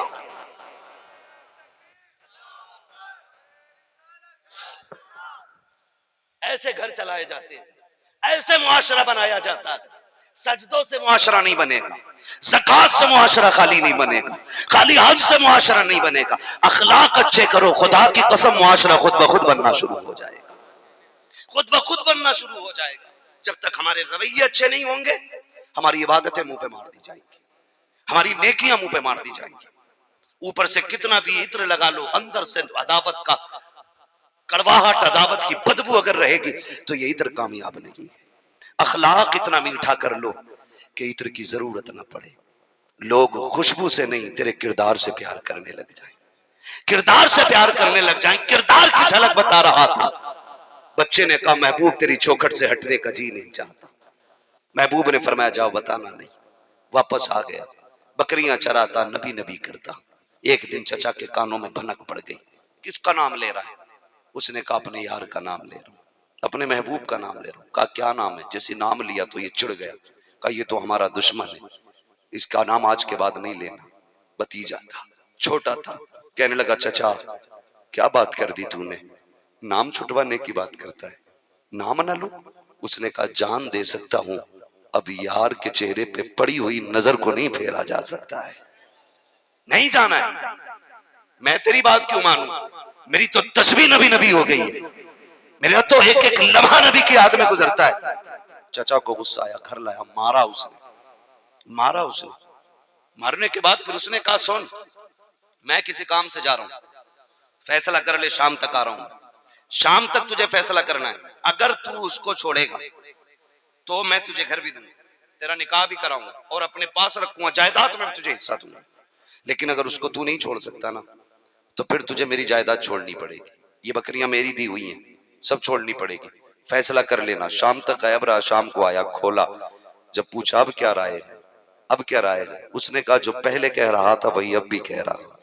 ऐसे घर चलाए जाते हैं, ऐसे मुआशरा बनाया जाता है। सजदों से मुआशरा नहीं बनेगा, ज़कात से मुआशरा खाली नहीं बनेगा, खाली हज से मुआशरा नहीं बनेगा। अखलाक अच्छे करो, खुदा की कसम मुआशरा खुद ब खुद बनना शुरू हो जाएगा, खुद ब खुद बनना शुरू हो जाएगा। जब तक हमारे रवैये अच्छे नहीं होंगे हमारी इबादतें मुंह पे मार दी जाएंगी, हमारी नेकियां मुंह पे मार दी जाएंगी। ऊपर से कितना भी इत्र लगा लो, अंदर से अदावत का कड़वाहट, अदावत की बदबू अगर रहेगी तो ये इत्र कामयाब नहीं है। अखलाक इतना मीठा कर लो कि इत्र की जरूरत ना पड़े, लोग खुशबू से नहीं तेरे किरदार से प्यार करने लग जाएं, किरदार से प्यार करने लग जाएं। किरदार की झलक बता रहा था। बच्चे ने कहा महबूब तेरी चौखट से हटने का जी नहीं चाहता। महबूब ने फरमाया जाओ बताना नहीं। वापस आ गया, बकरियां चराता, नबी नबी करता। एक दिन चचा के कानों में भनक पड़ गई, किसका नाम ले रहा है? उसने कहा अपने यार का नाम ले रहा हूं, अपने महबूब का नाम ले रहा हूं। कहा क्या नाम है? जैसे नाम लिया तो ये चिढ़ गया, कहा ये तो हमारा दुश्मन है, इसका नाम आज के बाद नहीं लेना। भतीजा था, छोटा था, कहने लगा चचा क्या बात कर दी तूने, नाम छुटवाने की बात करता है, नाम ना लूं? उसने कहा जान दे सकता हूं, अब यार के चेहरे पे पड़ी हुई नजर को नहीं फेरा जा सकता है। नहीं जाना है, मैं तेरी बात क्यों मानूं? मेरी तो तस्बीह नबी नबी हो गई है, मेरा तो एक एक लम्हा नबी की याद में गुजरता है। चचा को गुस्सा आया, घर लाया, मारा उसने, मारा उसने। मारने के बाद फिर उसने कहा सुन मैं किसी काम से जा रहा हूं, फैसला कर ले, शाम तक आ रहा हूं, शाम तक तुझे फैसला करना है। अगर तू उसको छोड़ेगा तो मैं तुझे घर भी दूंगा, तेरा निकाह भी कराऊंगा और अपने पास रखूंगा, जायदाद में तुझे हिस्सा दूंगा। लेकिन अगर उसको तू नहीं छोड़ सकता ना तो फिर तुझे मेरी जायदाद छोड़नी पड़ेगी, ये बकरियां मेरी दी हुई हैं, सब छोड़नी पड़ेगी। फैसला कर लेना। शाम तक गायब रहा, शाम को आया, खोला, जब पूछा अब क्या राय है, अब क्या राय है? उसने कहा जो पहले कह रहा था वही अब भी कह रहा।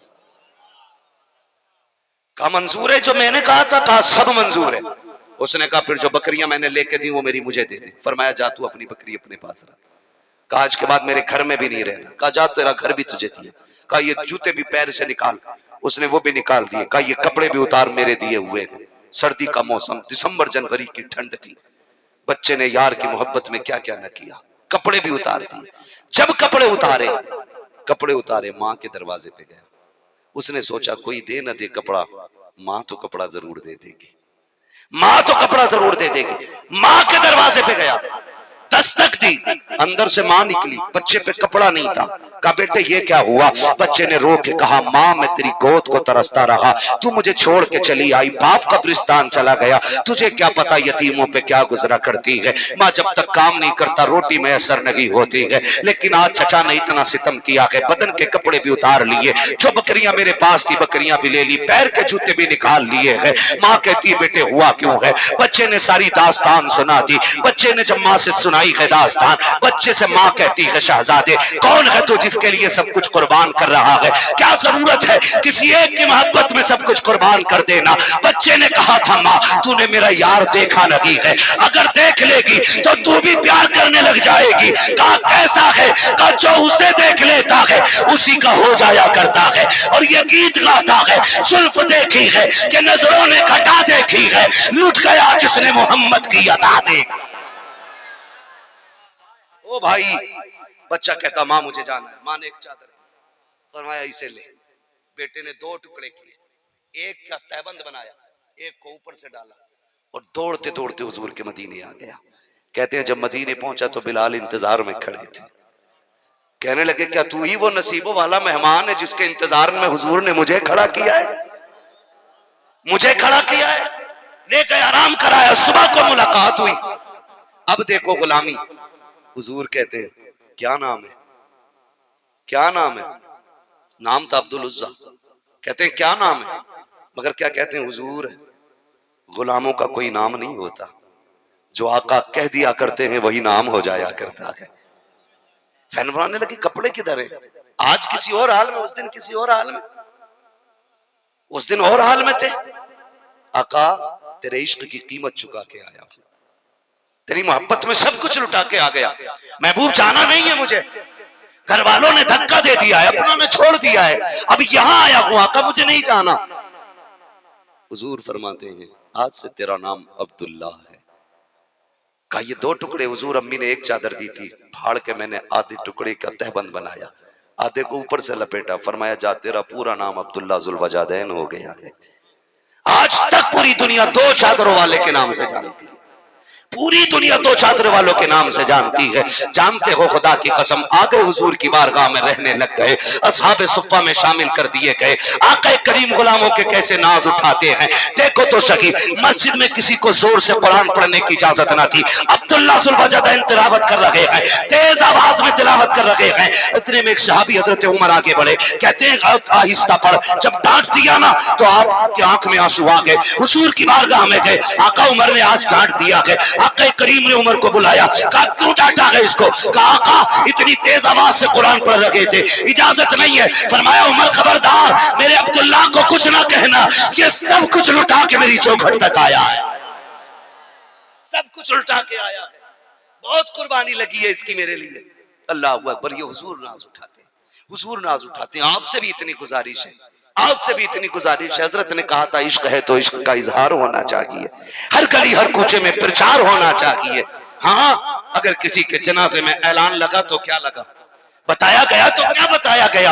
कहा मंजूर है जो मैंने कहा था? कहा सब मंजूर है। उसने कहा फिर जो बकरियां मैंने लेके दी वो मेरी मुझे दे दे। फरमाया जा तू अपनी बकरी अपने पास रख। कहा आज के बाद मेरे घर में भी नहीं रहना। कहा जा तेरा घर भी तुझे दिया। कहा ये जूते भी पैर से निकाल, उसने वो भी निकाल दिए। कहा ये कपड़े भी उतार, मेरे दिए हुए हैं। सर्दी का मौसम, दिसंबर जनवरी की ठंड थी। बच्चे ने यार की मोहब्बत में क्या क्या न किया, कपड़े भी उतार दिए। जब कपड़े उतारे माँ के दरवाजे पे गया। उसने सोचा कोई दे न दे कपड़ा, माँ तो कपड़ा जरूर दे देगी, माँ तो कपड़ा जरूर दे देगी। माँ के दरवाजे पे गया, दस्तक दी, अंदर से मां निकली, बच्चे पे कपड़ा नहीं था। कहा बेटे ये क्या हुआ? बच्चे ने रो के कहा मां मैं तेरी गोद को तरसता रहा, तू मुझे छोड़ के चली आई, बाप कब्रिस्तान चला गया, तुझे क्या पता यतीमों पे क्या गुजरा करती है। माँ जब तक काम नहीं करता रोटी में असर नहीं होती है। लेकिन आज चचा ने इतना सितम किया है, बदन के कपड़े भी उतार लिए, जो बकरियां मेरे पास थी बकरियां भी ले ली, पैर के जूते भी निकाल लिए हैं। माँ कहती है बेटे हुआ क्यों है? बच्चे ने सारी दास्तान सुना दी। बच्चे ने जब माँ से सुनाई है दास्तान, बच्चे से माँ कहती है शहजादे कौन है तू जिसके लिए सब कुछ कुर्बान कर रहा है? क्या जरूरत है किसी एक की मोहब्बत में सब कुछ कुर्बान कर देना? बच्चे ने कहा था माँ तूने मेरा यार देखा नहीं है, अगर देख लेगी तो तू भी प्यार करने लग जाएगी। कहा कैसा है? कहा जो उसे देख लेता है उसी का हो जाया करता है। और ये गीत गाता है जुल्फ देखी है कि नजरों ने घटा देखी है, लुट गया जिसने मोहम्मद की अता देखी। ओ भाई बच्चा कहता माँ मुझे जाना है। माँ ने एक चादर फरमाया इसे ले। बेटे ने दो टुकड़े किए, एक का तहबंद बनाया, एक को ऊपर से डाला और दौड़ते दौड़ते हुजूर के मदीने आ गया। कहते हैं जब मदीने पहुंचा तो बिलाल इंतजार में खड़े थे। कहने लगे क्या तू ही वो नसीबों वाला मेहमान है जिसके इंतजार में हुजूर ने मुझे खड़ा किया है? मुझे खड़ा किया है, ले गए आराम कराया, सुबह को मुलाकात हुई। अब देखो गुलामी। हुजूर कहते हैं क्या नाम है? क्या नाम है? नाम था अब्दुल उज्जा। कहते हैं क्या नाम है? मगर क्या कहते हैं हुजूर गुलामों का कोई नाम नहीं होता, जो आका कह दिया करते हैं वही नाम हो जाया करता है। फैन बनाने लगी कपड़े किधर है? आज किसी और हाल में, उस दिन किसी और हाल में, उस दिन और हाल में थे। आका तेरे इश्क की कीमत चुका के आया, तेरी मोहब्बत में सब कुछ लुटा के आ गया। महबूब जाना नहीं है मुझे, घर वालों ने धक्का दे दिया है, अपनों ने छोड़ दिया है, अब यहां आया हूं आका मुझे नहीं जाना। हुजूर फरमाते हैं आज से तेरा नाम अब्दुल्ला है। कहा ये दो टुकड़े हुजूर अम्मी ने एक चादर दी थी, फाड़ के मैंने आधे टुकड़े का तहबंद बनाया, आधे को ऊपर से लपेटा, फरमाया जा तेरा पूरा नाम अब्दुल्ला जुल्वजादैन हो गया है। आज तक पूरी दुनिया दो चादरों वाले के नाम से जानती है, पूरी दुनिया दो चादर वालों के नाम से जानती है। जानते हो खुदा की कसम आगे हुजूर की बारगाह में रहने लग गए, असहाबे सुफ़्फ़ा में शामिल कर दिए गए। आका करीम गुलामों के कैसे नाज उठाते हैं देखो तो सही। मस्जिद में किसी को जोर से कुरान पढ़ने की इजाजत ना थी, अब्दुल्ला जुल्वजादैन तिलावत कर रहे हैं, तेज आवाज में तिलावत कर रहे हैं। इतने में एक सहाबी हजरत उमर आगे बढ़े, कहते हैं आहिस्ता पढ़। जब डांट दिया ना तो आपकी आंख में आंसू आ गए, हुजूर की बारगाह में गए। आका उमर ने आज डांट दिया है। आका करीम ने उमर को बुलाया, कहा क्यों डांटा है इसको? कहा आका इतनी तेज आवाज से कुरान पढ़ रहे थे, इजाजत नहीं है। फरमाया उमर खबरदार मेरे अब्दुल्ला को कुछ ना कहना, ये सब कुछ लुटा के मेरी चौखट तक आया है, सब कुछ उल्टा के आया है, बहुत कुर्बानी लगी है इसकी मेरे लिए। अल्लाह अकबर। ये हुजूर नाज उठाते हैं, हुजूर नाज उठाते हैं। आपसे भी इतनी गुजारिश है, आपसे भी इतनी गुजारिश। हजरत ने कहा था इश्क है तो इश्क का इजहार होना चाहिए, हर गली हर कूचे में प्रचार होना चाहिए। हाँ अगर किसी के जनाजे में ऐलान लगा तो क्या लगा, बताया गया तो क्या बताया गया?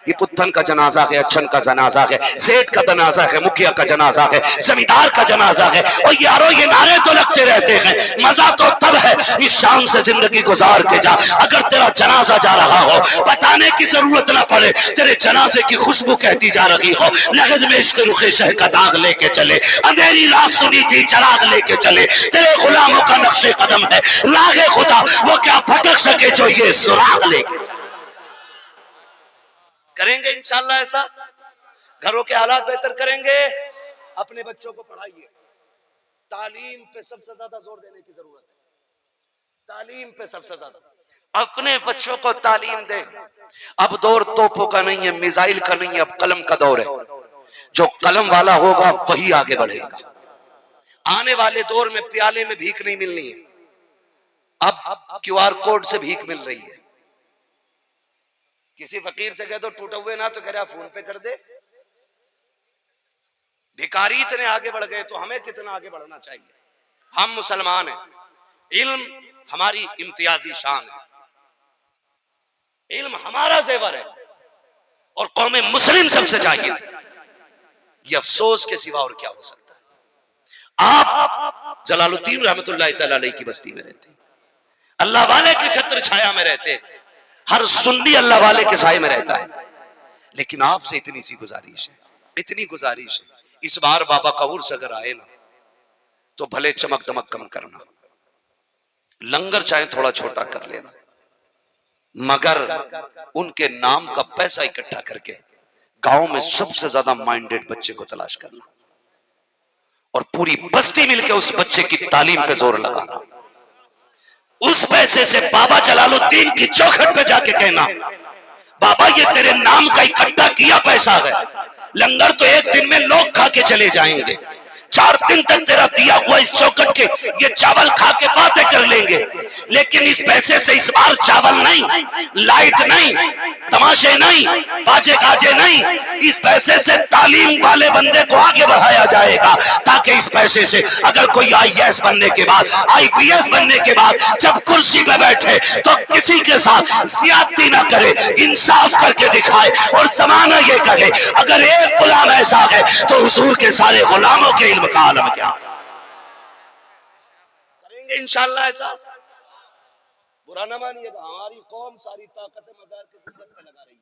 ये पुत्थन का जनाजा है, अच्छन का जनाजा है, सेठ का जनाजा है, मुखिया का जनाजा है, जमींदार का जनाजा है। और यारो ये नारे तो लगते रहते हैं, मजा तो तब है इस शान से जिंदगी गुजार के जा। अगर तेरा जनाजा जा रहा हो बताने की जरूरत ना पड़े, तेरे जनाजे की खुशबू कहती जा रही हो, लगद में इश्क रुखे शह का दाग लेके चले, अंधेरी रात सुनी थी चराग लेके चले, तेरे गुलामों का नक्शे कदम है रागे खुदा, वो क्या भटक सके जो ये सुराग लेके। करेंगे इंशाल्लाह ऐसा, घरों के हालात बेहतर करेंगे, अपने बच्चों को पढ़ाइए, तालीम पे सबसे ज्यादा जोर देने की जरूरत है, तालीम पे सबसे ज्यादा अपने बच्चों को तालीम दें। अब दौर तोपों का नहीं है, मिसाइल का नहीं है, अब कलम का दौर है। जो कलम वाला होगा वही आगे बढ़ेगा। आने वाले दौर में प्याले में भीख नहीं मिलनी है, अब क्यूआर कोड से भीख मिल रही है। किसी फकीर से कह दो टूटे हुए ना तो कह रहा फोन पे कर दे। भिखारी इतने आगे बढ़ गए तो हमें कितना आगे बढ़ना चाहिए? हम मुसलमान हैं, इल्म हमारी इम्तियाजी शान है, इल्म हमारा जेवर है और कौम मुस्लिम सबसे जाहिल है। ये अफसोस के सिवा और क्या हो सकता है? आप जलालुद्दीन रहमतुल्लाह तआला अलैह की बस्ती में रहते हैं, अल्लाह वाले की छत्र छाया में रहते, हर सुन्नी अल्लाह वाले के साए में रहता है। लेकिन आपसे इतनी सी गुजारिश है, इतनी गुजारिश है, इस बार बाबा का उर्स अगर आए ना तो भले चमक दमक कम करना, लंगर चाहे थोड़ा छोटा कर लेना, मगर उनके नाम का पैसा इकट्ठा करके गांव में सबसे ज्यादा माइंडेड बच्चे को तलाश करना और पूरी बस्ती मिलकर उस बच्चे की तालीम पे जोर लगाना। उस पैसे से बाबा जलालुद्दीन की चौखट पे जाके कहना, बाबा ये तेरे नाम का इकट्ठा किया पैसा है, लंगर तो एक दिन में लोग खा के चले जाएंगे, 4 दिन तक तेरा दिया हुआ इस चौखट के ये चावल खा के बातें कर लेंगे, लेकिन इस पैसे से इस बार चावल नहीं, लाइट नहीं, तमाशे नहीं, बाजे गाजे नहीं, इस पैसे से तालीम वाले बंदे को आगे बढ़ाया जाएगा, ताकि इस पैसे से अगर कोई आईएएस बनने के बाद, आईपीएस बनने के बाद जब कुर्सी पे बैठे तो किसी के साथ ज्यादती ना करे, इंसाफ करके दिखाए और समाना ये कहे अगर एक गुलाम ऐसा है तो हुजूर के सारे गुलामों के इल्म का आलम क्या। करेंगे इंशाअल्लाह ऐसा। बुरा ना मानिएगा, हमारी कौम सारी ताकत मजार के गुंबद पे लगा रही है,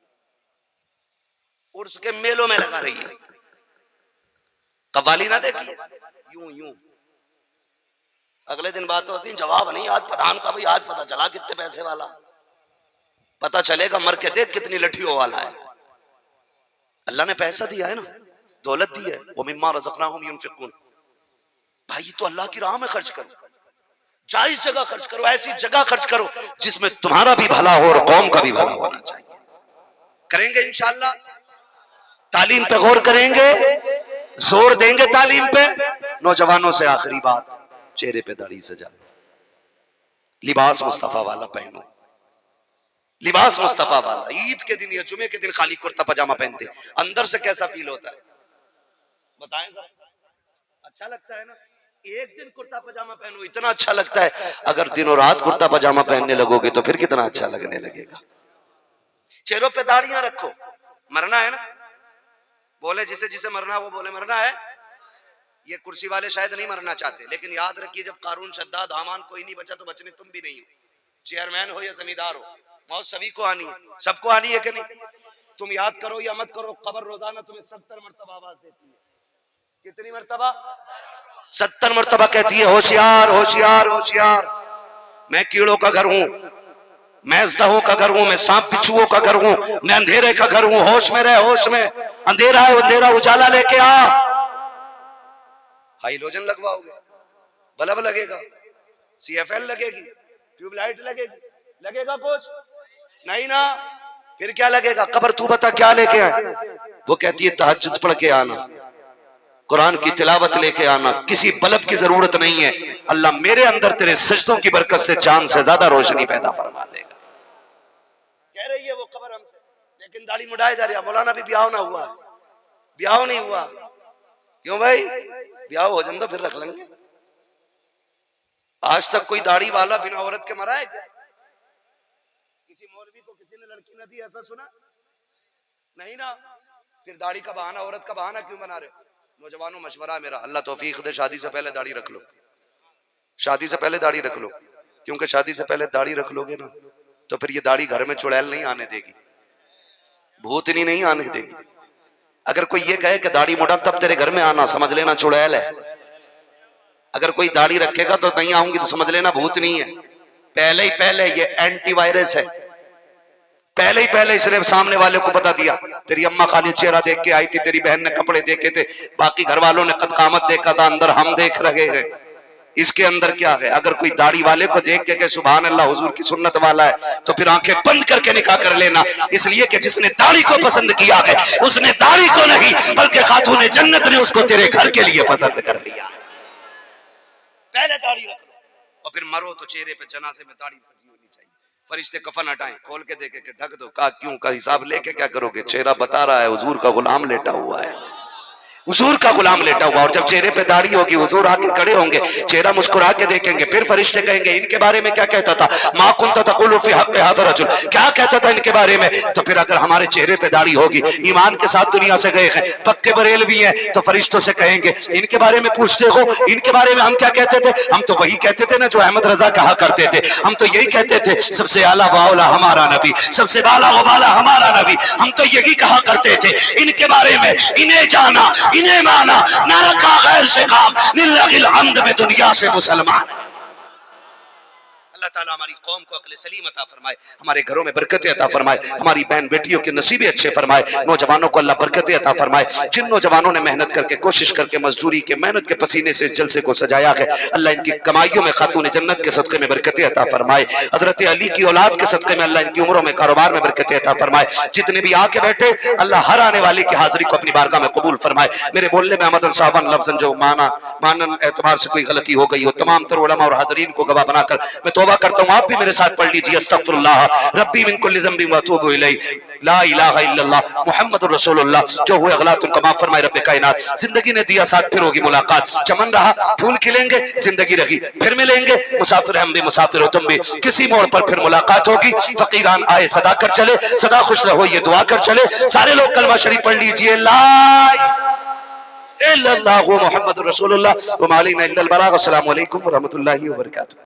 उर्स के मेलों में लगा रही है। कव्वाली ना देखिए, यूं यूं अगले दिन बात होती, जवाब नहीं आज प्रधान का, भाई आज पता चला कितने पैसे वाला, पता चलेगा मर के देख कितनी लठियों वाला है। अल्लाह ने पैसा दिया है ना, दौलत दी है, वो मिम्मा रज़क़नाहुम युनफ़िक़ून, भाई तो अल्लाह की राह में खर्च करो, जायज जगह खर्च करो, ऐसी जगह खर्च करो जिसमें तुम्हारा भी भला हो और कौम का भी भला होना चाहिए। करेंगे इंशाअल्लाह, तालीम पे गौर करेंगे, जोर देंगे तालीम पे। नौजवानों से आखिरी बात, चेहरे पे दाढ़ी सजा, लिबास मुस्तफा वाला पहनो, लिबास मुस्तफा वाला। ईद के दिन या जुमे के दिन खाली कुर्ता पजामा पहनते, अंदर से कैसा फील होता है बताएं जरा? अच्छा लगता है ना? एक दिन कुर्ता पजामा पहनो इतना अच्छा लगता है, अगर दिनों रात कुर्ता पजामा पहनने लगोगे तो फिर कितना अच्छा लगने लगेगा। चेहरों पे दाढ़ियां रखो, मरना है ना, बोले जिसे जिसे मरना वो बोले मरना है। ये कुर्सी वाले शायद नहीं मरना चाहते, लेकिन याद रखिए जब कारून शद्दाद हामान कोई नहीं बचा तो बचने तुम भी नहीं हो, चेयरमैन हो या जमींदार हो, मौत सभी को आनी है, सबको आनी है कि नहीं? तुम याद करो या मत करो, कब्र रोजाना तुम्हें 70 मरतबा आवाज देती है। कितनी मरतबा? 70 मरतबा कहती है होशियार होशियार होशियार, मैं कीड़ों का घर हूं, मैं अजदहों का घर हूं, मैं सांप बिच्छुओं का घर हूं, मैं अंधेरे का घर हूं, होश में रहे होश में, अंधेरा है अंधेरा उजाला लेके आ। हाइलोजन लगवाओगे, बल्ब लगेगा, सीएफएल लगेगी, ट्यूबलाइट लगेगी, लगेगा कुछ नहीं ना, फिर क्या लगेगा? कब्र तू बता क्या लेके आए? वो कहती है तहज्जुद पढ़ के आना, कुरान की तिलावत लेके आना, किसी बल्ब की जरूरत नहीं है, अल्लाह मेरे अंदर तेरे सजदों की बरकत से चांद से ज्यादा रोशनी पैदा फरमा देगा। कह रही है वो कब्र हमसे, लेकिन दाढ़ी मुड़ाए जा रही है। मौलाना भी ब्याह ना हुआ, ब्याह नहीं हुआ, क्यों भाई? ब्याह हो जाए तो फिर रख लेंगे। आज तक कोई दाढ़ी वाला बिना औरत के मरा है क्या? किसी मौलवी को किसी ने लड़की न दी, ऐसा सुना नहीं ना? फिर दाढ़ी का बहाना, औरत का बहाना क्यों बना रहे हो? नौजवानों मशवरा मेरा, अल्लाह तौफीक दे, शादी से पहले दाढ़ी रख लो, शादी से पहले दाढ़ी रख लो, क्योंकि शादी से पहले दाढ़ी रख लोगे ना तो फिर ये दाढ़ी घर में चुड़ैल नहीं आने देगी, भूतनी नहीं आने देगी। अगर कोई ये कहे कि दाढ़ी मुड़ा तब तेरे घर में आना, समझ लेना चुड़ैल है। अगर कोई दाढ़ी रखेगा तो नहीं आऊंगी तो समझ लेना भूत नहीं है। पहले ही पहले ये एंटीवायरस है, पहले ही पहले इसने सामने वाले को बता दिया, तेरी अम्मा खाली चेहरा देख के आई थी, तेरी बहन ने कपड़े देखे थे, बाकी घर वालों ने कद कामत देखा था, अंदर हम देख रहे हैं इसके अंदर क्या है। अगर कोई दाढ़ी वाले को देख के सुभान अल्लाह हुजूर की सुन्नत वाला है तो फिर आंखें बंद करके निकाह कर लेना, इसलिए कि जिसने दाढ़ी को पसंद किया है उसने दाढ़ी को नहीं बल्कि खातून जन्नत ने उसको तेरे घर के लिए पसंद कर लिया। पहले दाढ़ी रख लो और फिर मरो तो चेहरे पे जनाजे में दाढ़ी सजी होनी चाहिए। फरिश्ते कफन हटाएं, खोल के देखे के ढक दो, का क्यों का हिसाब लेके क्या करोगे? चेहरा बता रहा है हुजूर का गुलाम लेटा हुआ है। हुजूर का गुलाम लेटा हुआ, और जब चेहरे पे दाढ़ी होगी हुजूर आके खड़े होंगे, चेहरा मुस्कुरा के देखेंगे, फिर फरिश्ते कहेंगे इनके बारे में क्या कहता था, मा कुन्ता तक़ूलु फ़ी हक़्क़ि हाज़ा रजुल, क्या कहता था इनके बारे में। तो फिर अगर हमारे चेहरे पे दाढ़ी होगी, ईमान के साथ दुनिया से गए हैं, पक्के बरेलवी हैं, तो फरिश्तों से कहेंगे इनके बारे में पूछते हो, इनके बारे में हम क्या कहते थे, हम तो वही कहते थे ना जो अहमद रजा कहा करते थे, हम तो यही कहते थे सबसे आला वाला हमारा नबी, सबसे बाला वाला हमारा नबी, हम तो यही कहा करते थे इनके बारे में। इन्हें जाना, इन्हें माना, ना रखा गैर से काम, लिल्लाहिल हम्द में दुनिया से मुसलमान। अल्लाह ताला हमारी कौम को अक्ल सलीम अता फरमाए, हमारे घरों में बरकतें अता फरमाए, हमारी बहन बेटियों के नसीबे अच्छे फरमाए, नौजवानों को अल्लाह बरकतें अता फरमाए। जिन नौजवानों ने मेहनत करके कोशिश करके मजदूरी के मेहनत के पसीने से इस जलसे को सजाया है, अल्लाह इनकी कमाइयों में खातून जन्नत के सदक़े में बरकतें अता फरमाए। हज़रत अली की औलाद के सदक़े में अल्लाह इनकी उम्रों में कारोबार में बरकतें अता फरमाए। जितने भी आके बैठे अल्लाह हर आने वाले की हाजिरी को अपनी बारगाह में कबूल फरमाए। मेरे बोलने में अमदन सावन लफ्ज़न जो मानन एतबार से कोई गलती हो गई हो, तमाम तर उलमा और हाज़रीन को गवाह बनाकर मैं तौबा करता हूँ। आप भी मेरे साथ पढ़ लीजिए, अस्तगफिरुल्लाह रब्बी मिन कुल्लि ज़ंबिन व अतूबु इलैहि, ला इलाहा इल्लल्लाह मुहम्मदुर रसूलुल्लाह। जो हुए गलत उनको माफ फरमाए रब्बे कायनात। जिंदगी ने दिया साथ, फिर होगी मुलाकात, चमन रहा फूल खिलेंगे, जिंदगी रही फिर मिलेंगे, मुसाफिर हम भी मुसाफिर हो तुम भी, किसी मोड़ पर फिर मुलाकात होगी। फकीरान आए सदा कर चले, सदा खुश रहो ये दुआ कर चले। सारे लोग कलमा शरीफ पढ़ लीजिए, ला इल्लल्लाहु मुहम्मदुर रसूलुल्लाह व मा अलैना इल्लल बलाग। अस्सलामु अलैकुम व रहमतुल्लाहि व बरकातुहू।